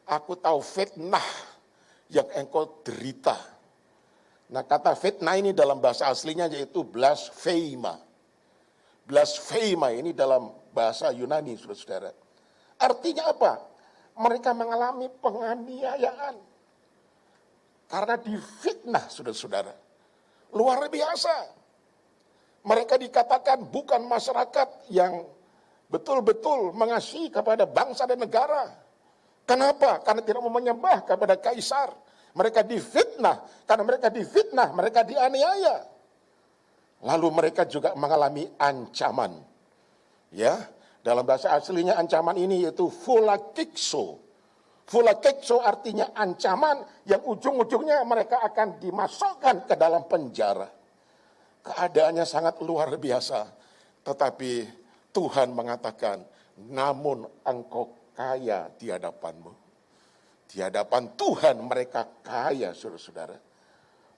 aku tahu fitnah yang engkau derita. Nah, kata fitnah ini dalam bahasa aslinya yaitu blasphema. Blasphema ini dalam bahasa Yunani, saudara-saudara. Artinya apa? Mereka mengalami penganiayaan. Karena difitnah, saudara-saudara. Luar biasa. Mereka dikatakan bukan masyarakat yang betul-betul mengasihi kepada bangsa dan negara. Kenapa? Karena tidak mau menyembah kepada kaisar. Mereka difitnah. Karena mereka difitnah, mereka dianiaya. Lalu mereka juga mengalami ancaman. Ya, dalam bahasa aslinya ancaman ini yaitu phulakikso. Phulakikso artinya ancaman yang ujung-ujungnya mereka akan dimasukkan ke dalam penjara. Keadaannya sangat luar biasa. Tetapi Tuhan mengatakan, namun engkau kaya di hadapanmu. Di hadapan Tuhan mereka kaya, saudara-saudara.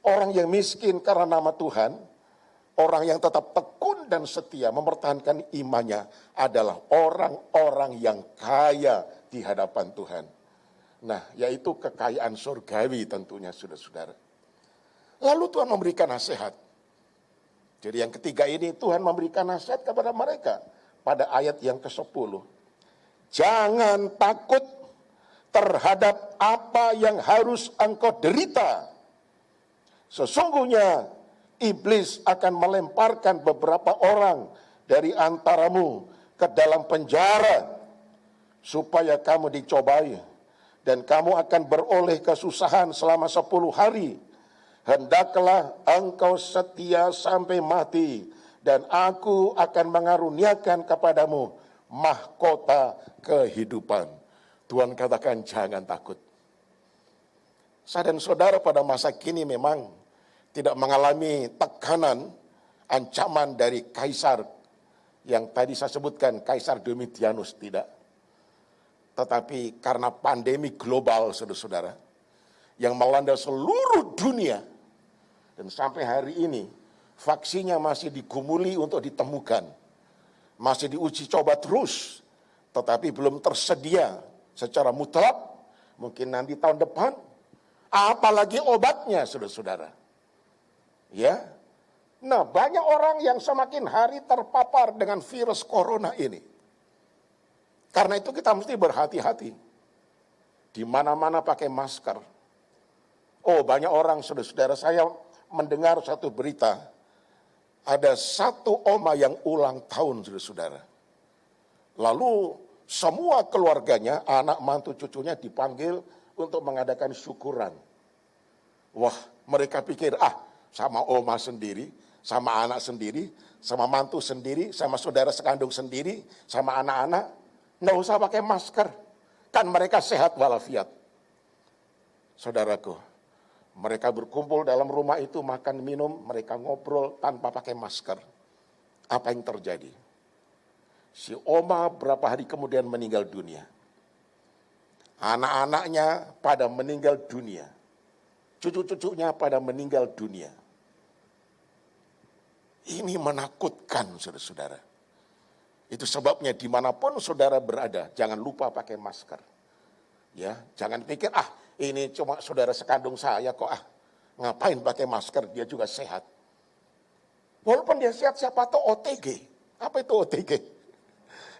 Orang yang miskin karena nama Tuhan, orang yang tetap tekun dan setia mempertahankan imannya adalah orang-orang yang kaya di hadapan Tuhan. Nah, yaitu kekayaan surgawi tentunya, saudara-saudara. Lalu Tuhan memberikan nasihat. Jadi yang ketiga ini Tuhan memberikan nasihat kepada mereka pada ayat yang ke-10. Jangan takut terhadap apa yang harus engkau derita. Sesungguhnya iblis akan melemparkan beberapa orang dari antaramu ke dalam penjara supaya kamu dicobai dan kamu akan beroleh kesusahan selama 10 hari. Hendaklah engkau setia sampai mati, dan aku akan mengaruniakan kepadamu mahkota kehidupan. Tuhan katakan jangan takut. Saya dan saudara pada masa kini memang tidak mengalami tekanan, ancaman dari kaisar yang tadi saya sebutkan, Kaisar Domitianus, tidak. Tetapi karena pandemi global, saudara-saudara, yang melanda seluruh dunia, dan sampai hari ini, vaksinnya masih digumuli untuk ditemukan. Masih diuji coba terus, tetapi belum tersedia secara mutlak. Mungkin nanti tahun depan, apalagi obatnya, saudara-saudara. Ya, nah banyak orang yang semakin hari terpapar dengan virus corona ini. Karena itu kita mesti berhati-hati. Di mana-mana pakai masker. Oh, banyak orang, saudara-saudara, saya mendengar satu berita, ada satu oma yang ulang tahun, saudara-saudara. Lalu semua keluarganya, anak, mantu, cucunya dipanggil untuk mengadakan syukuran. Wah, mereka pikir, sama oma sendiri, sama anak sendiri, sama mantu sendiri, sama saudara sekandung sendiri, sama anak-anak, nggak usah pakai masker. Kan mereka sehat walafiat. Saudaraku, mereka berkumpul dalam rumah itu, makan, minum, mereka ngobrol tanpa pakai masker. Apa yang terjadi? Si oma berapa hari kemudian meninggal dunia. Anak-anaknya pada meninggal dunia. Cucu-cucunya pada meninggal dunia. Ini menakutkan, saudara-saudara. Itu sebabnya dimanapun saudara berada, jangan lupa pakai masker. Ya, jangan pikir, ini cuma saudara sekandung saya kok, ngapain pakai masker, dia juga sehat. Walaupun dia sehat, siapa tahu OTG. Apa itu OTG?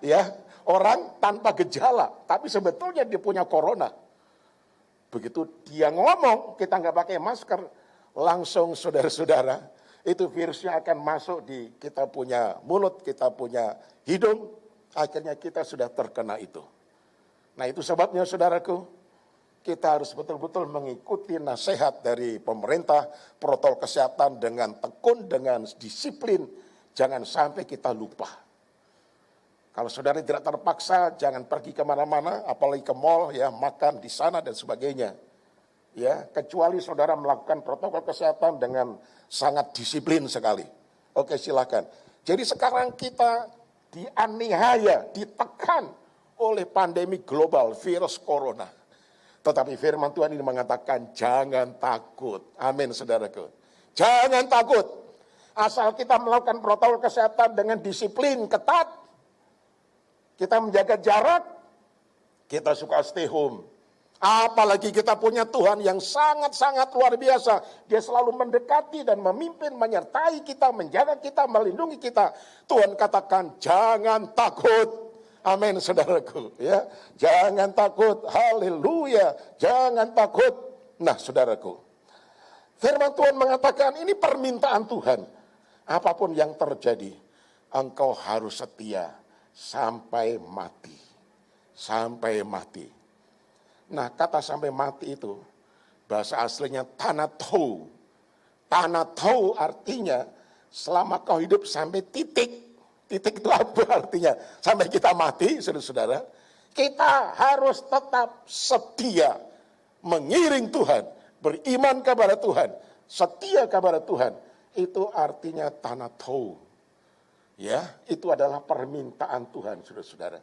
Ya, orang tanpa gejala, tapi sebetulnya dia punya corona. Begitu dia ngomong, kita nggak pakai masker, langsung saudara-saudara, itu virusnya akan masuk di kita punya mulut, kita punya hidung, akhirnya kita sudah terkena itu. Nah itu sebabnya saudaraku, kita harus betul-betul mengikuti nasihat dari pemerintah, protokol kesehatan dengan tekun, dengan disiplin, jangan sampai kita lupa. Kalau saudara tidak terpaksa, jangan pergi kemana-mana, apalagi ke mall, ya makan di sana dan sebagainya. Ya, kecuali saudara melakukan protokol kesehatan dengan sangat disiplin sekali. Oke, silakan. Jadi sekarang kita dianiaya, ditekan oleh pandemi global virus corona. Tetapi firman Tuhan ini mengatakan jangan takut. Amin, saudaraku. Jangan takut. Asal kita melakukan protokol kesehatan dengan disiplin ketat, kita menjaga jarak, kita suka stay home. Apalagi kita punya Tuhan yang sangat-sangat luar biasa. Dia selalu mendekati dan memimpin, menyertai kita, menjaga kita, melindungi kita. Tuhan katakan, jangan takut. Amin, saudaraku. Ya, jangan takut. Haleluya. Jangan takut. Nah, saudaraku. Firman Tuhan mengatakan, ini permintaan Tuhan. Apapun yang terjadi, engkau harus setia sampai mati. Sampai mati. Nah, kata sampai mati itu, bahasa aslinya tanatou. Tanatou artinya, selama kau hidup sampai titik. Titik itu apa artinya? Sampai kita mati, saudara-saudara. Kita harus tetap setia, mengiring Tuhan, beriman kepada Tuhan, setia kepada Tuhan. Itu artinya tanatou. Ya, itu adalah permintaan Tuhan, saudara-saudara.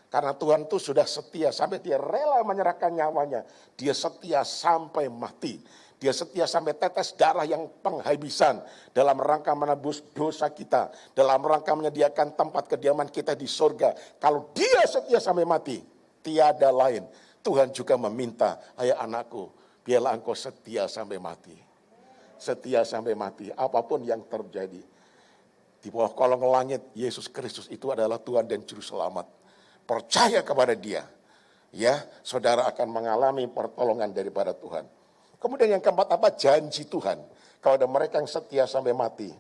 Karena Tuhan itu sudah setia sampai dia rela menyerahkan nyawanya. Dia setia sampai mati. Dia setia sampai tetes darah yang penghabisan dalam rangka menebus dosa kita. Dalam rangka menyediakan tempat kediaman kita di surga. Kalau dia setia sampai mati, tiada lain. Tuhan juga meminta, hai anakku, biarlah engkau setia sampai mati. Setia sampai mati, apapun yang terjadi. Di bawah kolong langit, Yesus Kristus itu adalah Tuhan dan Juru Selamat. Percaya kepada dia, ya, saudara akan mengalami pertolongan daripada Tuhan. Kemudian yang keempat apa? Janji Tuhan. Kalau ada mereka yang setia sampai mati.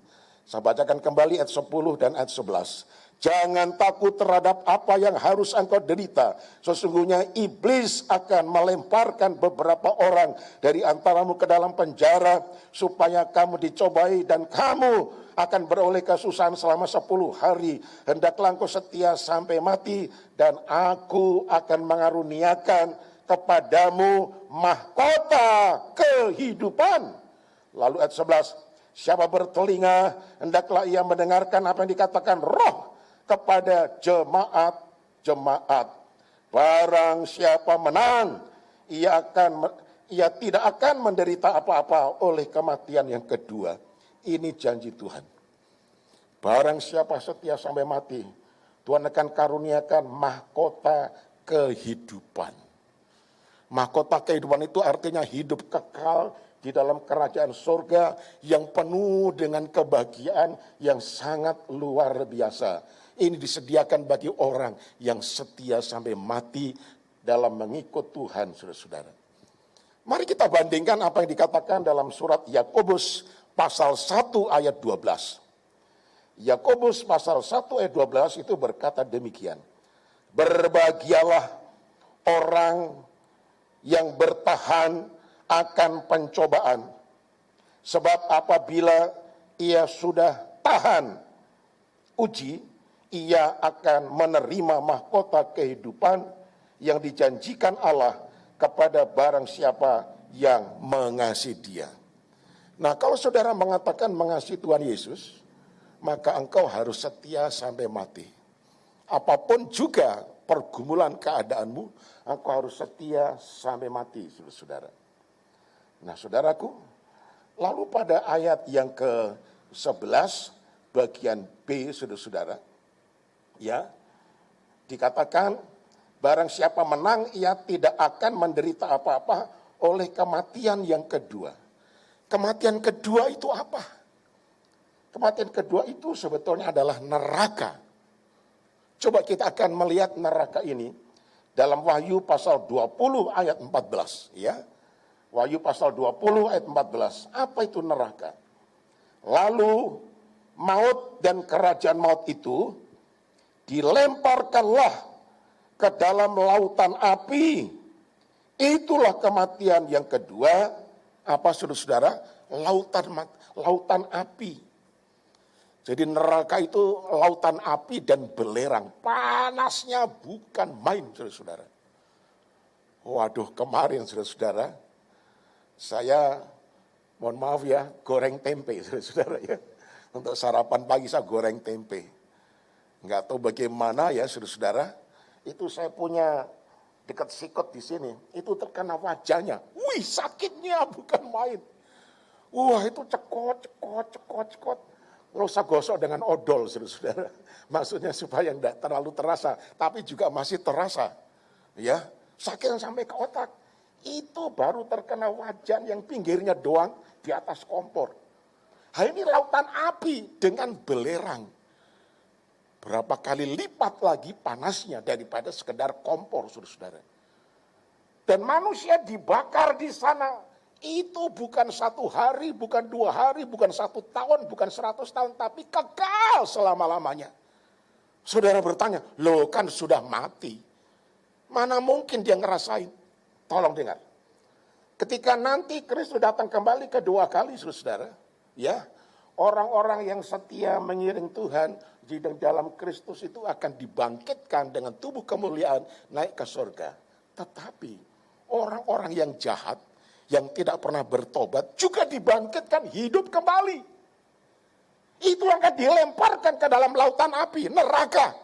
Saya bacakan kembali ayat 10 dan ayat 11. Jangan takut terhadap apa yang harus engkau derita. Sesungguhnya iblis akan melemparkan beberapa orang dari antaramu ke dalam penjara, supaya kamu dicobai dan kamu akan beroleh kesusahan selama 10 hari. Hendaklah engkau setia sampai mati, dan aku akan mengaruniakan kepadamu mahkota kehidupan. Lalu ayat 11, siapa bertelinga, hendaklah ia mendengarkan apa yang dikatakan Roh kepada jemaat-jemaat. Barang siapa menang, ia tidak akan menderita apa-apa oleh kematian yang kedua. Ini janji Tuhan. Barang siapa setia sampai mati, Tuhan akan karuniakan mahkota kehidupan. Mahkota kehidupan itu artinya hidup kekal di dalam kerajaan surga yang penuh dengan kebahagiaan yang sangat luar biasa. Ini disediakan bagi orang yang setia sampai mati dalam mengikut Tuhan, saudara-saudara. Mari kita bandingkan apa yang dikatakan dalam surat Yakobus pasal 1 ayat 12. Yakobus pasal 1 ayat 12 itu berkata demikian. Berbahagialah orang yang bertahan akan pencobaan. Sebab apabila ia sudah tahan uji, ia akan menerima mahkota kehidupan yang dijanjikan Allah kepada barang siapa yang mengasihi dia. Nah, kalau saudara mengatakan mengasihi Tuhan Yesus, maka engkau harus setia sampai mati. Apapun juga pergumulan keadaanmu, engkau harus setia sampai mati, saudara-saudara. Nah, saudaraku, lalu pada ayat yang ke-11, bagian B, saudara-saudara, ya, dikatakan, barang siapa menang, ia tidak akan menderita apa-apa oleh kematian yang kedua. Kematian kedua itu apa? Kematian kedua itu sebetulnya adalah neraka. Coba kita akan melihat neraka ini dalam Wahyu pasal 20 ayat 14. Ya. Wahyu pasal 20 ayat 14. Apa itu neraka? Lalu maut dan kerajaan maut itu dilemparkanlah ke dalam lautan api. Itulah kematian yang kedua. Apa saudara-saudara? Lautan api. Jadi neraka itu lautan api dan belerang. Panasnya bukan main, saudara-saudara. Waduh, kemarin saudara-saudara, saya, mohon maaf ya, goreng tempe, saudara-saudara ya. Untuk sarapan pagi saya goreng tempe. Nggak tahu bagaimana ya, saudara-saudara. Itu saya punya dekat sikut di sini. Itu terkena wajahnya. Wih, sakitnya bukan main. Wah, itu cekot. Nggak usah gosok dengan odol, saudara-saudara. Maksudnya supaya tidak terlalu terasa, tapi juga masih terasa. Ya, sakit sampai ke otak. Itu baru terkena wajan yang pinggirnya doang di atas kompor. Nah, ini lautan api dengan belerang. Berapa kali lipat lagi panasnya daripada sekedar kompor, saudara-saudara. Dan manusia dibakar di sana. Itu bukan 1 hari, bukan 2 hari, bukan 1 tahun, bukan 100 tahun, tapi kekal selama-lamanya. Saudara bertanya, loh kan sudah mati. Mana mungkin dia ngerasain? Tolong dengar. Ketika nanti Kristus datang kembali kedua kali, saudara, ya, orang-orang yang setia mengiring Tuhan di dalam Kristus itu akan dibangkitkan dengan tubuh kemuliaan naik ke surga. Tetapi orang-orang yang jahat, yang tidak pernah bertobat juga dibangkitkan hidup kembali. Itu akan dilemparkan ke dalam lautan api, neraka.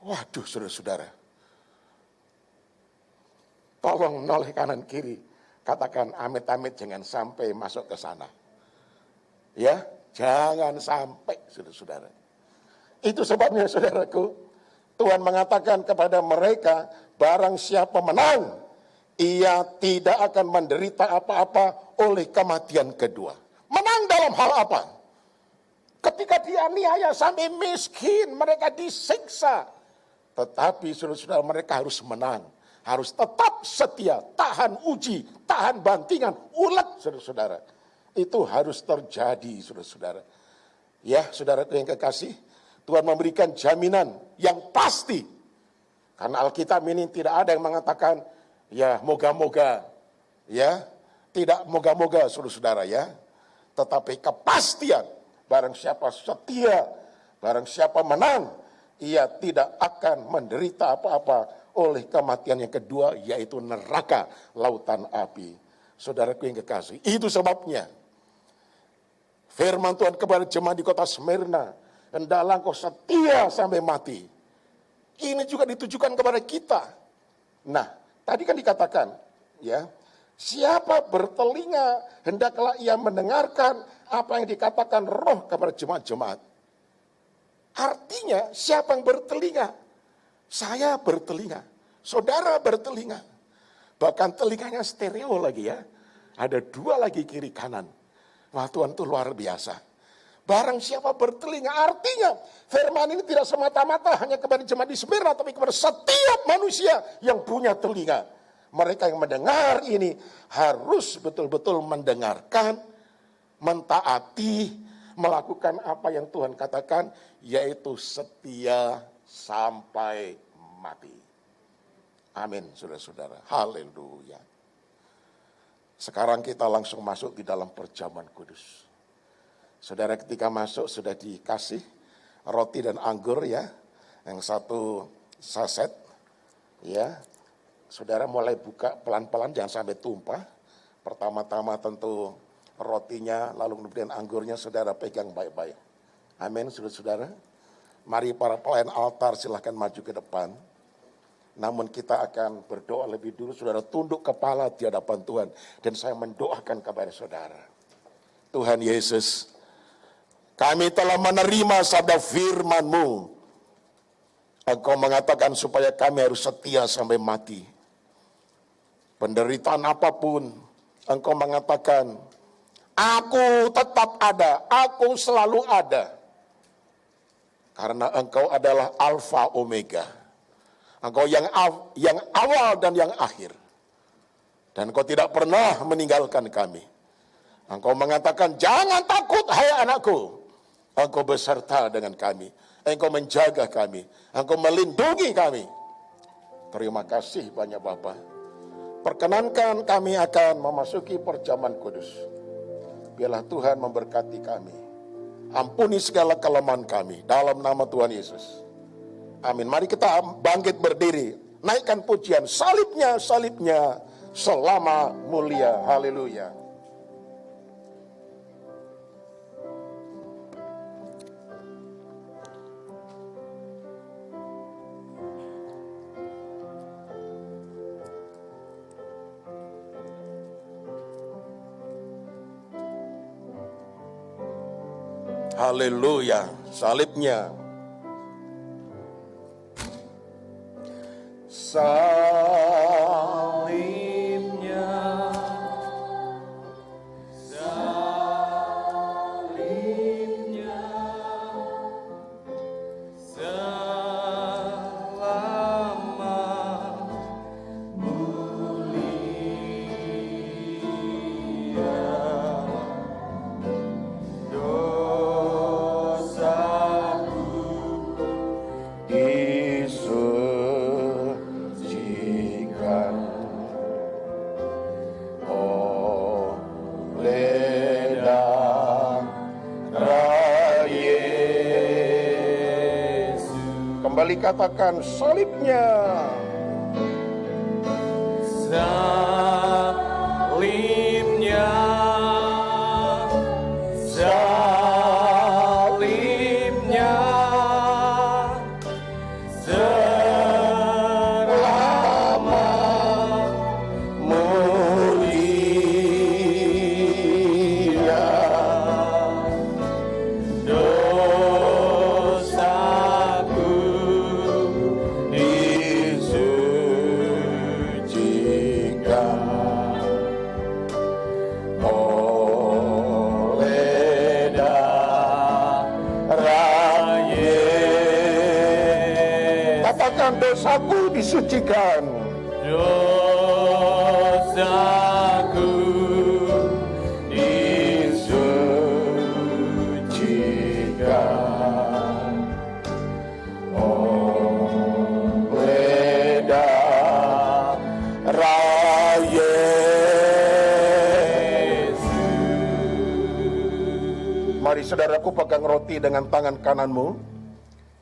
Waduh, saudara-saudara. Tolong noleh kanan kiri, katakan amit-amit jangan sampai masuk ke sana. Ya, jangan sampai, saudara-saudara. Itu sebabnya, saudaraku, Tuhan mengatakan kepada mereka, barang siapa menang, ia tidak akan menderita apa-apa oleh kematian kedua. Menang dalam hal apa? Ketika dianiaya sampai miskin, mereka disiksa. Tetapi saudara-saudara, mereka harus menang. Harus tetap setia, tahan uji, tahan bantingan, ulet, saudara-saudara. Itu harus terjadi, saudara-saudara. Ya, saudaraku yang kekasih, Tuhan memberikan jaminan yang pasti. Karena Alkitab ini tidak ada yang mengatakan, ya moga-moga, ya tidak moga-moga, saudara-saudara ya. Tetapi kepastian, barang siapa setia, barang siapa menang, ia tidak akan menderita apa-apa oleh kematian yang kedua, yaitu neraka, lautan api. Saudaraku yang kekasih, itu sebabnya firman Tuhan kepada jemaat di kota Smyrna, hendaklah engkau setia sampai mati. Ini juga ditujukan kepada kita. Nah, tadi kan dikatakan, ya, siapa bertelinga, hendaklah ia mendengarkan apa yang dikatakan Roh kepada jemaat-jemaat. Artinya, siapa yang bertelinga? Saya bertelinga, saudara bertelinga. Bahkan telinganya stereo lagi ya. Ada 2 lagi kiri kanan. Wah, Tuhan itu luar biasa. Barang siapa bertelinga, artinya firman ini tidak semata-mata hanya kepada jemaat di Smyrna, tapi kepada setiap manusia yang punya telinga. Mereka yang mendengar ini harus betul-betul mendengarkan, mentaati, melakukan apa yang Tuhan katakan, yaitu setia sampai mati. Amin, saudara-saudara. Haleluya. Sekarang kita langsung masuk di dalam perjamuan kudus. Saudara ketika masuk sudah dikasih roti dan anggur ya, yang 1 saset ya. Saudara mulai buka pelan-pelan, jangan sampai tumpah. Pertama-tama tentu rotinya, lalu kemudian anggurnya saudara pegang baik-baik. Amin, saudara-saudara. Mari para pelayan altar silahkan maju ke depan. Namun kita akan berdoa lebih dulu, saudara tunduk kepala di hadapan Tuhan. Dan saya mendoakan kepada saudara. Tuhan Yesus, kami telah menerima sabda firman-Mu. Engkau mengatakan supaya kami harus setia sampai mati. Penderitaan apapun, Engkau mengatakan, aku tetap ada, aku selalu ada. Karena Engkau adalah Alfa Omega. Engkau yang awal dan yang akhir. Dan Engkau tidak pernah meninggalkan kami. Engkau mengatakan, jangan takut hai anakku. Engkau beserta dengan kami. Engkau menjaga kami. Engkau melindungi kami. Terima kasih banyak Bapa. Perkenankan kami akan memasuki perjamuan kudus. Biarlah Tuhan memberkati kami. Ampuni segala kelemahan kami. Dalam nama Tuhan Yesus. Amin. Mari kita bangkit berdiri. Naikkan pujian. Salibnya, salibnya. Selama mulia. Haleluya. Haleluya, salibnya. Salibnya. Salibnya. Selama mulia. Disucikan oleh darah Yesus. Kembali katakan salibnya. Salibnya. Salibnya. Dosaku disucikan. Dosaku disucikan oleh darah Yesus. Mari saudaraku, pegang roti dengan tangan kananmu.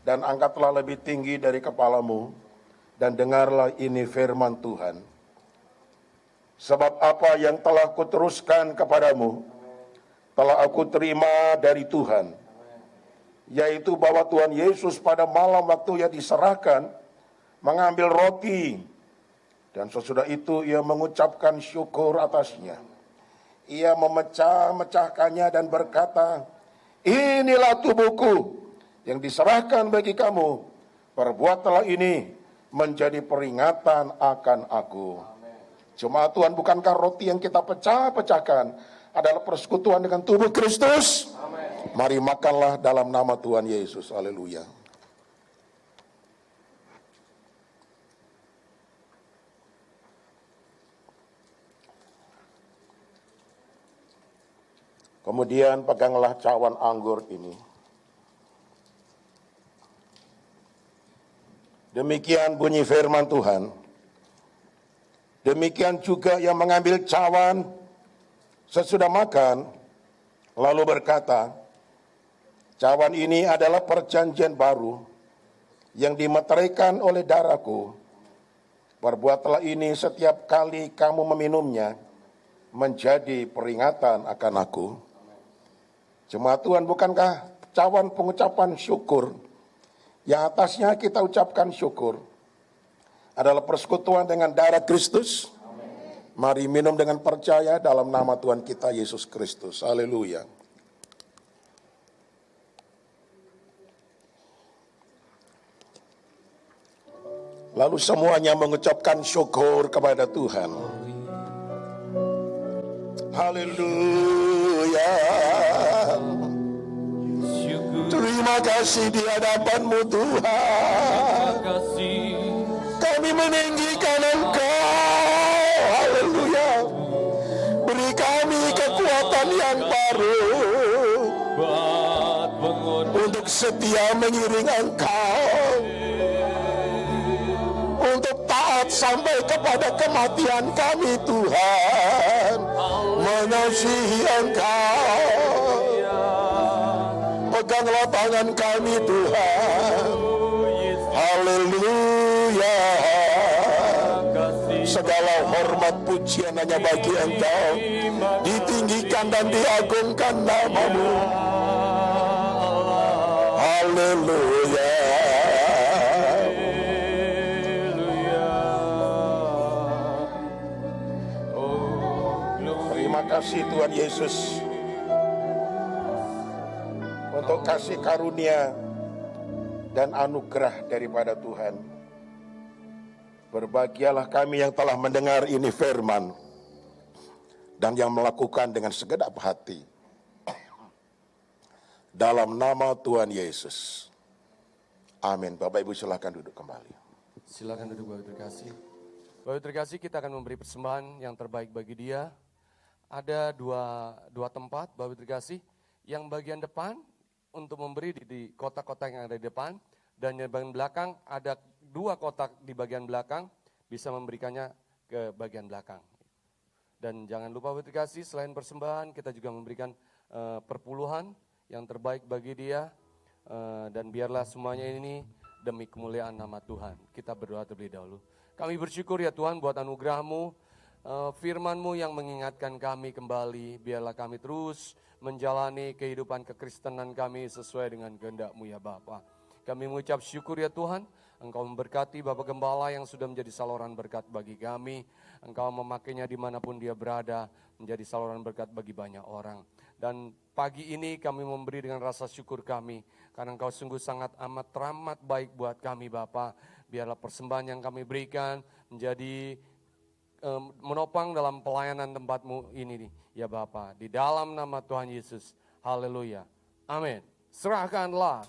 Dan angkatlah lebih tinggi dari kepalamu, dan dengarlah ini firman Tuhan. Sebab apa yang telah kuteruskan kepadamu, telah aku terima dari Tuhan. Yaitu bahwa Tuhan Yesus pada malam waktu ia diserahkan, mengambil roti. Dan sesudah itu ia mengucapkan syukur atasnya. Ia memecah-mecahkannya dan berkata, inilah tubuhku yang diserahkan bagi kamu, perbuatlah ini menjadi peringatan akan aku. Jemaat Tuhan, bukankah roti yang kita pecah-pecahkan adalah persekutuan dengan tubuh Kristus? Amen. Mari makanlah dalam nama Tuhan Yesus. Haleluya. Kemudian peganglah cawan anggur ini. Demikian bunyi firman Tuhan. Demikian juga yang mengambil cawan sesudah makan, lalu berkata, cawan ini adalah perjanjian baru yang dimeteraikan oleh darahku. Perbuatlah ini setiap kali kamu meminumnya, menjadi peringatan akan aku. Jemaat Tuhan, bukankah cawan pengucapan syukur yang atasnya kita ucapkan syukur adalah persekutuan dengan darah Kristus? Amen. Mari minum dengan percaya dalam nama Tuhan kita Yesus Kristus. Haleluya. Lalu semuanya mengucapkan syukur kepada Tuhan. Haleluya. Terima terima kasih di hadapan-Mu Tuhan. kasih. Kami meninggikan Engkau. Haleluya. Beri kami kekuatan yang baru Buat bangun untuk setia mengiring Engkau, untuk taat sampai kepada kematian kami Tuhan, mengasihi Engkau. Peganglah tangan kami Tuhan. Haleluya. Segala hormat pujian hanya bagi Engkau. Ditinggikan dan diagungkan nama-Mu. Haleluya. Terima kasih Tuhan Yesus untuk kasih karunia dan anugerah daripada Tuhan. Berbahagialah kami yang telah mendengar ini firman dan yang melakukan dengan segenap hati. Dalam nama Tuhan Yesus. Amin. Bapak Ibu silakan duduk kembali. Silakan duduk Bapak terkasih. Bapak terkasih, kita akan memberi persembahan yang terbaik bagi dia. Ada dua tempat Bapak terkasih. Yang bagian depan untuk memberi di kotak-kotak yang ada di depan, dan yang bagian belakang ada 2 kotak di bagian belakang, bisa memberikannya ke bagian belakang. Dan jangan lupa Bapak terkasih, selain persembahan kita juga memberikan perpuluhan yang terbaik bagi dia, dan biarlah semuanya ini demi kemuliaan nama Tuhan. Kita berdoa terlebih dahulu. Kami bersyukur ya Tuhan buat anugerah-Mu, firman-Mu yang mengingatkan kami kembali. Biarlah kami terus menjalani kehidupan kekristenan kami sesuai dengan kehendak-Mu ya Bapa. Kami mengucap syukur ya Tuhan, Engkau memberkati Bapak Gembala yang sudah menjadi saluran berkat bagi kami. Engkau memakainya dimanapun dia berada, menjadi saluran berkat bagi banyak orang. Dan pagi ini kami memberi dengan rasa syukur kami, karena Engkau sungguh sangat amat teramat baik buat kami Bapa. Biarlah persembahan yang kami berikan menjadi menopang dalam pelayanan tempat-Mu ini ya Bapa. Di dalam nama Tuhan Yesus, haleluya, amin. Serahkanlah.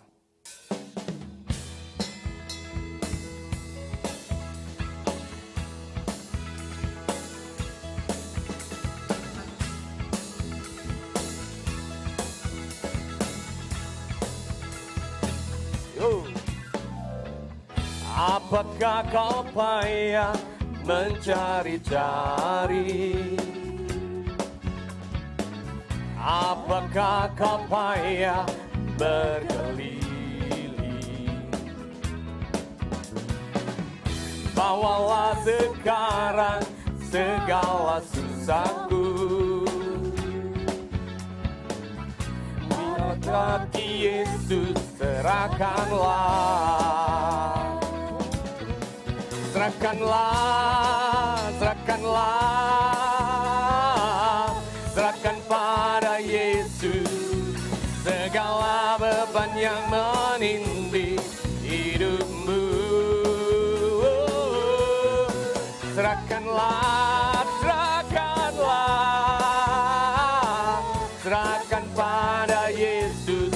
Apakah kau payah mencari-cari? Apakah kau payah berkeliling? Bawalah sekarang segala susahku, bila kaki Yesus serahkanlah. Serahkan pada Yesus segala beban yang menindih hidupmu. Serahkan pada Yesus,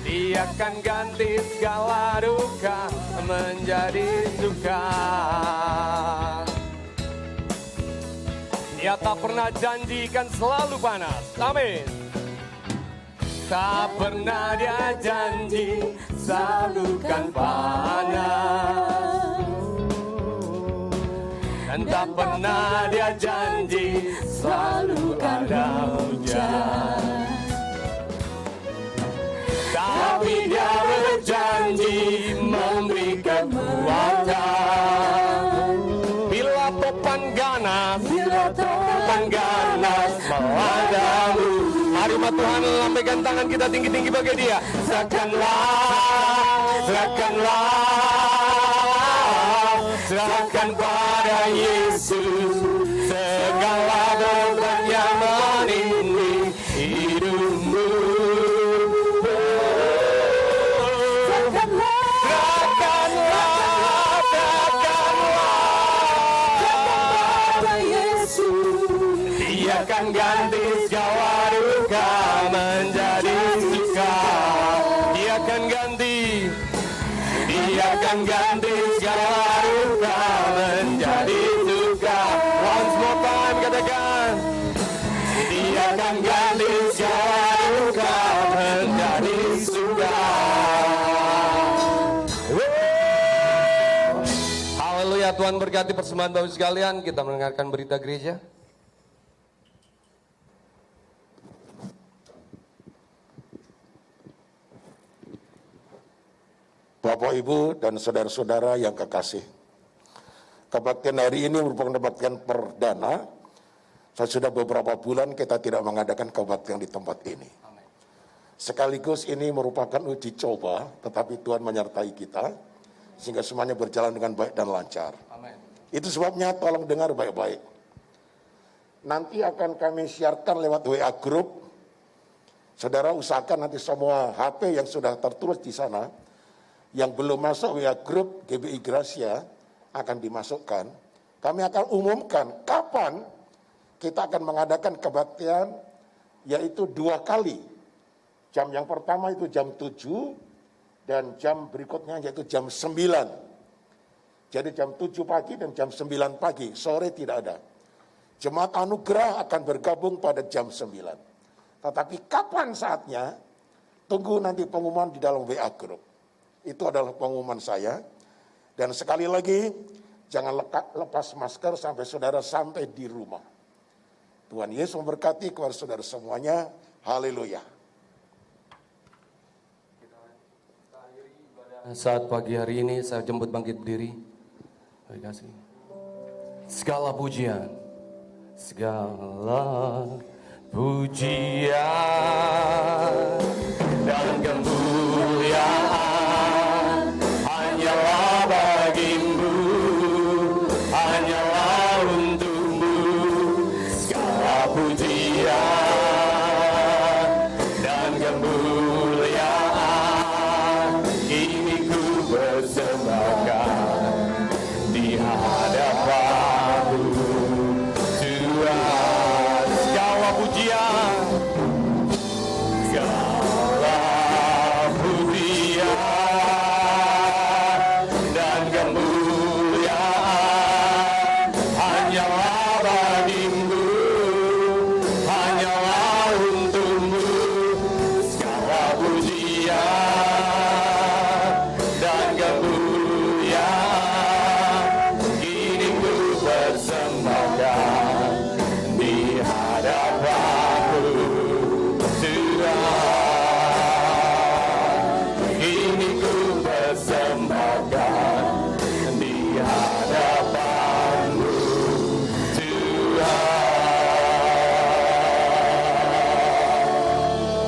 Dia akan ganti segala duka menjadi suka. Dia tak pernah janjikan selalu panas, amin. Tak pernah Dia janji selalu kan panas, dan tak pernah Dia janji selalu ada hujan. Tapi Dia berjanji memberi kekuatan bila topan ganas meladamu. Mari Tuhan, lambaikan tangan kita tinggi-tinggi bagi Dia. Serahkan pada Yesus segala beban yang menindih hidupmu. Dia akan ganti segala duka menjadi suka. Dia akan ganti, Dia akan ganti segala duka menjadi suka. Once more time katakan, Dia akan ganti segala duka menjadi suka. Haleluya, Tuhan berkati persembahan Bapak sekalian. Kita mendengarkan berita gereja. Bapak, Ibu, dan saudara-saudara yang kekasih, kebaktian hari ini merupakan kebaktian perdana. Sudah beberapa bulan kita tidak mengadakan kebaktian di tempat ini. Sekaligus ini merupakan uji coba, tetapi Tuhan menyertai kita, sehingga semuanya berjalan dengan baik dan lancar. Amin. Itu sebabnya tolong dengar baik-baik. Nanti akan kami siarkan lewat WA Group. Saudara usahakan nanti semua HP yang sudah tertulis di sana, yang belum masuk WA Group GBI Gracia akan dimasukkan. Kami akan umumkan kapan kita akan mengadakan kebaktian, yaitu 2 kali. Jam yang pertama itu jam 7, dan jam berikutnya yaitu jam 9. Jadi jam 7 pagi dan jam 9 pagi, sore tidak ada. Jemaat Anugerah akan bergabung pada jam 9. Tetapi kapan saatnya, tunggu nanti pengumuman di dalam WA Group. Itu adalah pengumuman saya. Dan sekali lagi, jangan lepas masker sampai di rumah. Tuhan Yesus memberkati kepada saudara semuanya. Haleluya. Saat pagi hari ini saya jemput bangkit berdiri. Terima kasih. Segala pujian, dan kemuliaan hanyalah bagimu, hanyalah untukmu. Segala pujian dan kemuliaan ini ku persembahkan di hadapanmu, Tuhan. Segala pujian, segala pujian dan kemuliaan hanyalah bagimu, hanyalah untukmu. Segala pujian dan kemuliaan kini ku persembahkan di hadapanmu, Tuhan. Kini ku persembahkan di hadapanmu, Tuhan.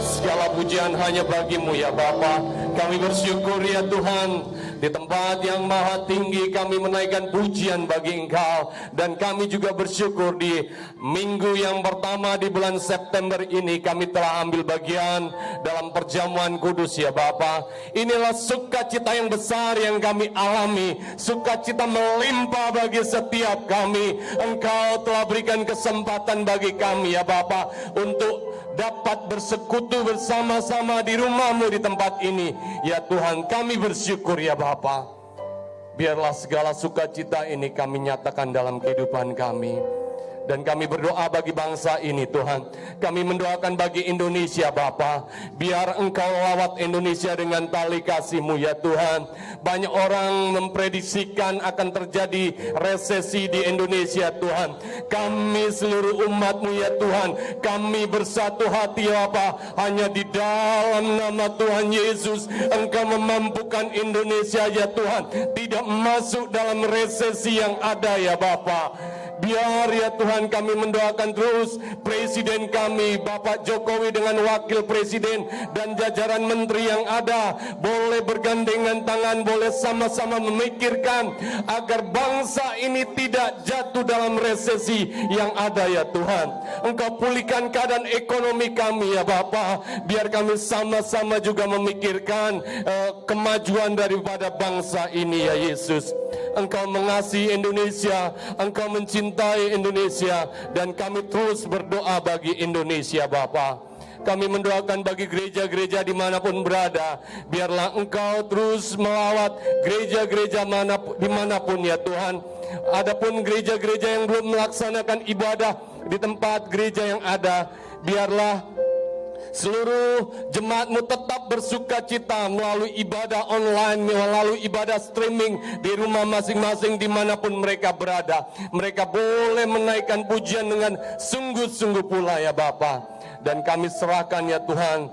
Segala pujian hanya bagimu ya Bapa. Kami bersyukur ya Tuhan, di tempat yang maha tinggi kami menaikkan pujian bagi Engkau. Dan kami juga bersyukur di minggu yang pertama di bulan September ini kami telah ambil bagian dalam perjamuan kudus ya Bapa. Inilah sukacita yang besar yang kami alami, sukacita melimpah bagi setiap kami. Engkau telah berikan kesempatan bagi kami ya Bapa untuk dapat bersekutu bersama-sama di rumah-Mu di tempat ini. Ya Tuhan, kami bersyukur ya Bapa. Biarlah segala sukacita ini kami nyatakan dalam kehidupan kami. Dan kami berdoa bagi bangsa ini Tuhan. Kami mendoakan bagi Indonesia Bapa. Biar Engkau lawat Indonesia dengan tali kasih-Mu ya Tuhan. Banyak orang memprediksikan akan terjadi resesi di Indonesia Tuhan. Kami seluruh umat-Mu ya Tuhan, kami bersatu hati ya Bapa. Hanya di dalam nama Tuhan Yesus Engkau memampukan Indonesia ya Tuhan tidak masuk dalam resesi yang ada ya Bapa. Biar ya Tuhan kami mendoakan terus Presiden kami Bapak Jokowi dengan Wakil Presiden dan jajaran menteri yang ada boleh bergandengan tangan, boleh sama-sama memikirkan agar bangsa ini tidak jatuh dalam resesi yang ada ya Tuhan. Engkau pulihkan keadaan ekonomi kami ya Bapa. Biar kami sama-sama juga memikirkan kemajuan daripada bangsa ini ya Yesus. Engkau mengasihi Indonesia, Engkau mencintai Indonesia, dan kami terus berdoa bagi Indonesia Bapa. Kami mendoakan bagi gereja-gereja dimanapun berada, biarlah Engkau terus melawat gereja-gereja dimanapun ya Tuhan. Adapun gereja-gereja yang belum melaksanakan ibadah di tempat gereja yang ada, biarlah seluruh jemaat-Mu tetap bersuka cita melalui ibadah online, melalui ibadah streaming di rumah masing-masing dimanapun mereka berada. Mereka boleh menaikkan pujian dengan sungguh-sungguh pula ya Bapa. Dan kami serahkan ya Tuhan,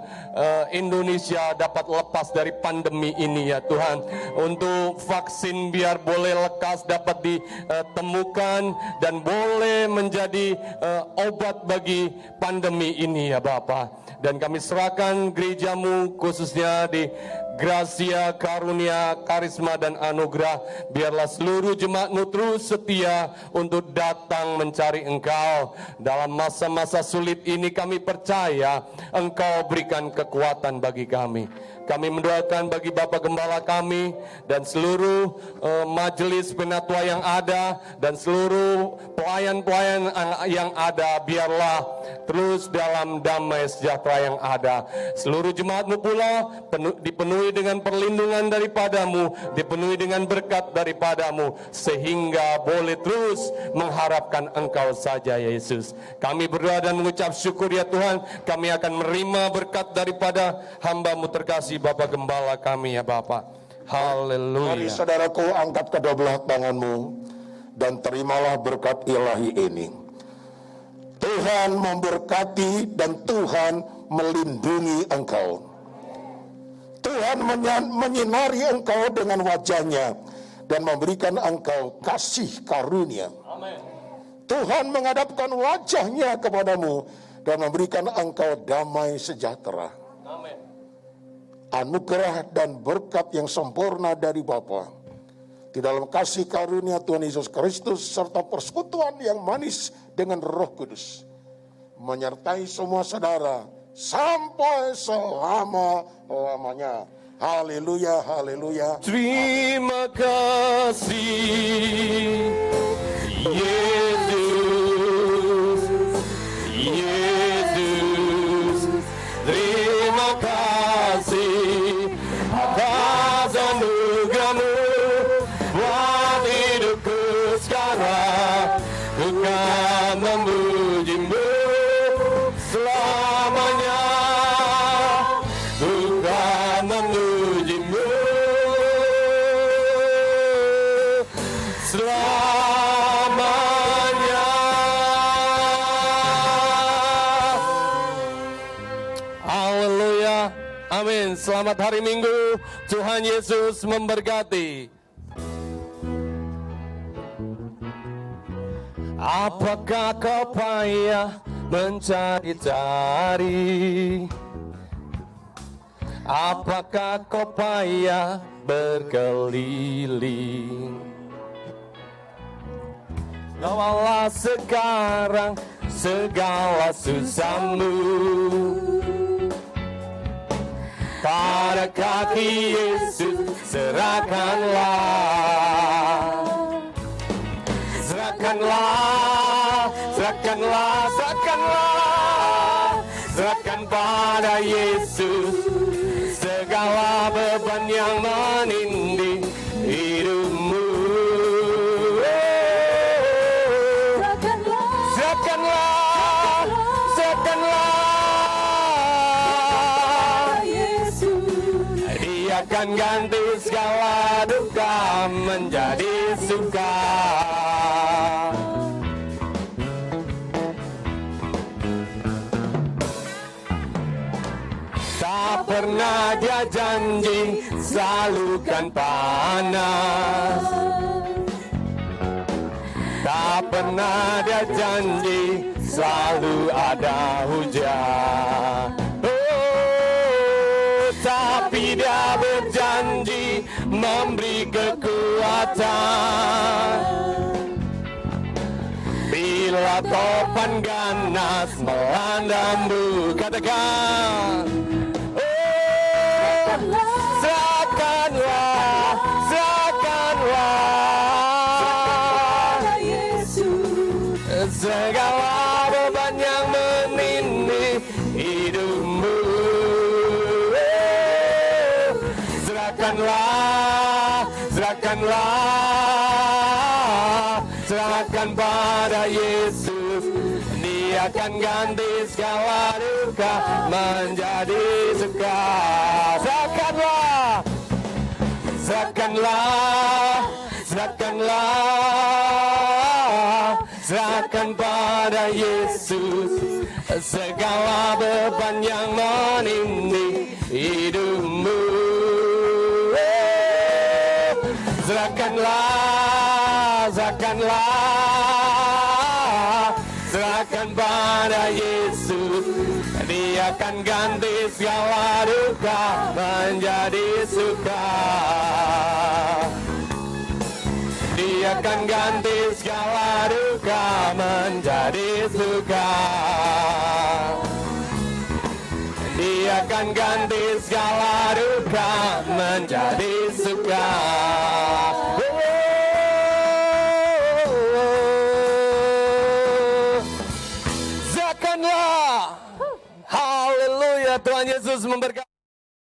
Indonesia dapat lepas dari pandemi ini ya Tuhan. Untuk vaksin biar boleh lekas dapat ditemukan dan boleh menjadi obat bagi pandemi ini ya Bapa. Dan kami serahkan gereja-Mu khususnya di Gracia, Karunia, Karisma dan Anugerah. Biarlah seluruh jemaat-Mu terus setia untuk datang mencari Engkau. Dalam masa-masa sulit ini kami percaya Engkau berikan kekuatan bagi kami. Kami mendoakan bagi Bapak Gembala kami dan seluruh majelis penatua yang ada dan seluruh pelayan-pelayan yang ada, biarlah terus dalam damai sejahtera yang ada. Seluruh jemaat-Mu pula dipenuhi dengan perlindungan daripada-Mu, dipenuhi dengan berkat daripada-Mu, sehingga boleh terus mengharapkan Engkau saja ya Yesus. Kami berdoa dan mengucap syukur ya Tuhan, kami akan menerima berkat daripada hamba-Mu terkasih Bapak Gembala kami ya Bapak. Haleluya. Mari saudaraku, angkat kedua belah tanganmu dan terimalah berkat ilahi ini. Tuhan memberkati dan Tuhan melindungi engkau. Tuhan menyinari engkau dengan wajahnya dan memberikan engkau kasih karunia. Amin. Tuhan menghadapkan wajahnya kepadamu dan memberikan engkau damai sejahtera. Amin. Anugerah dan berkat yang sempurna dari Bapa di dalam kasih karunia Tuhan Yesus Kristus serta persekutuan yang manis dengan Roh Kudus menyertai semua saudara sampai selama-lamanya. Haleluya, haleluya. Terima kasih Yesus, Yesus. Terima kasih atas anugerah-Mu buat hidupku sekarang. Ku kan memuji-Mu selamanya. Ku kan memuji-Mu selamanya. Haleluya. Amin. Selamat hari Minggu. Tuhan Yesus memberkati. Apakah kau payah mencari-cari? Apakah kau payah berkeliling? Bawalah sekarang segala susahmu pada kaki Yesus, serahkanlah. Serahkanlah, serahkanlah, serahkanlah, serahkan pada Yesus segala beban yang menindih hidupmu. Serahkanlah, serahkanlah, Dia akan ganti segala duka menjadi suka. Tak pernah Dia janji selalu kan panas. Tak pernah Dia janji selalu ada hujan. Oh, tapi Dia berjanji memberi kekuatan. Bila topan ganas melandammu, katakan, oh, serahkanlah, serahkanlah, segala beban yang menindih hidupmu. serahkanlah, serahkanlah, serahkan pada Yesus. Dia akan ganti segala duka menjadi suka. Serahkanlah, serahkanlah, serahkanlah, serahkan pada Yesus segala beban yang menindih hidupmu. Serahkanlah, serahkanlah, serahkan pada Yesus. Dia akan ganti segala duka menjadi suka. Dia akan ganti segala duka menjadi suka. Dia akan ganti segala duka menjadi suka. Serahkanlah. Haleluya, Tuhan Yesus memberkati.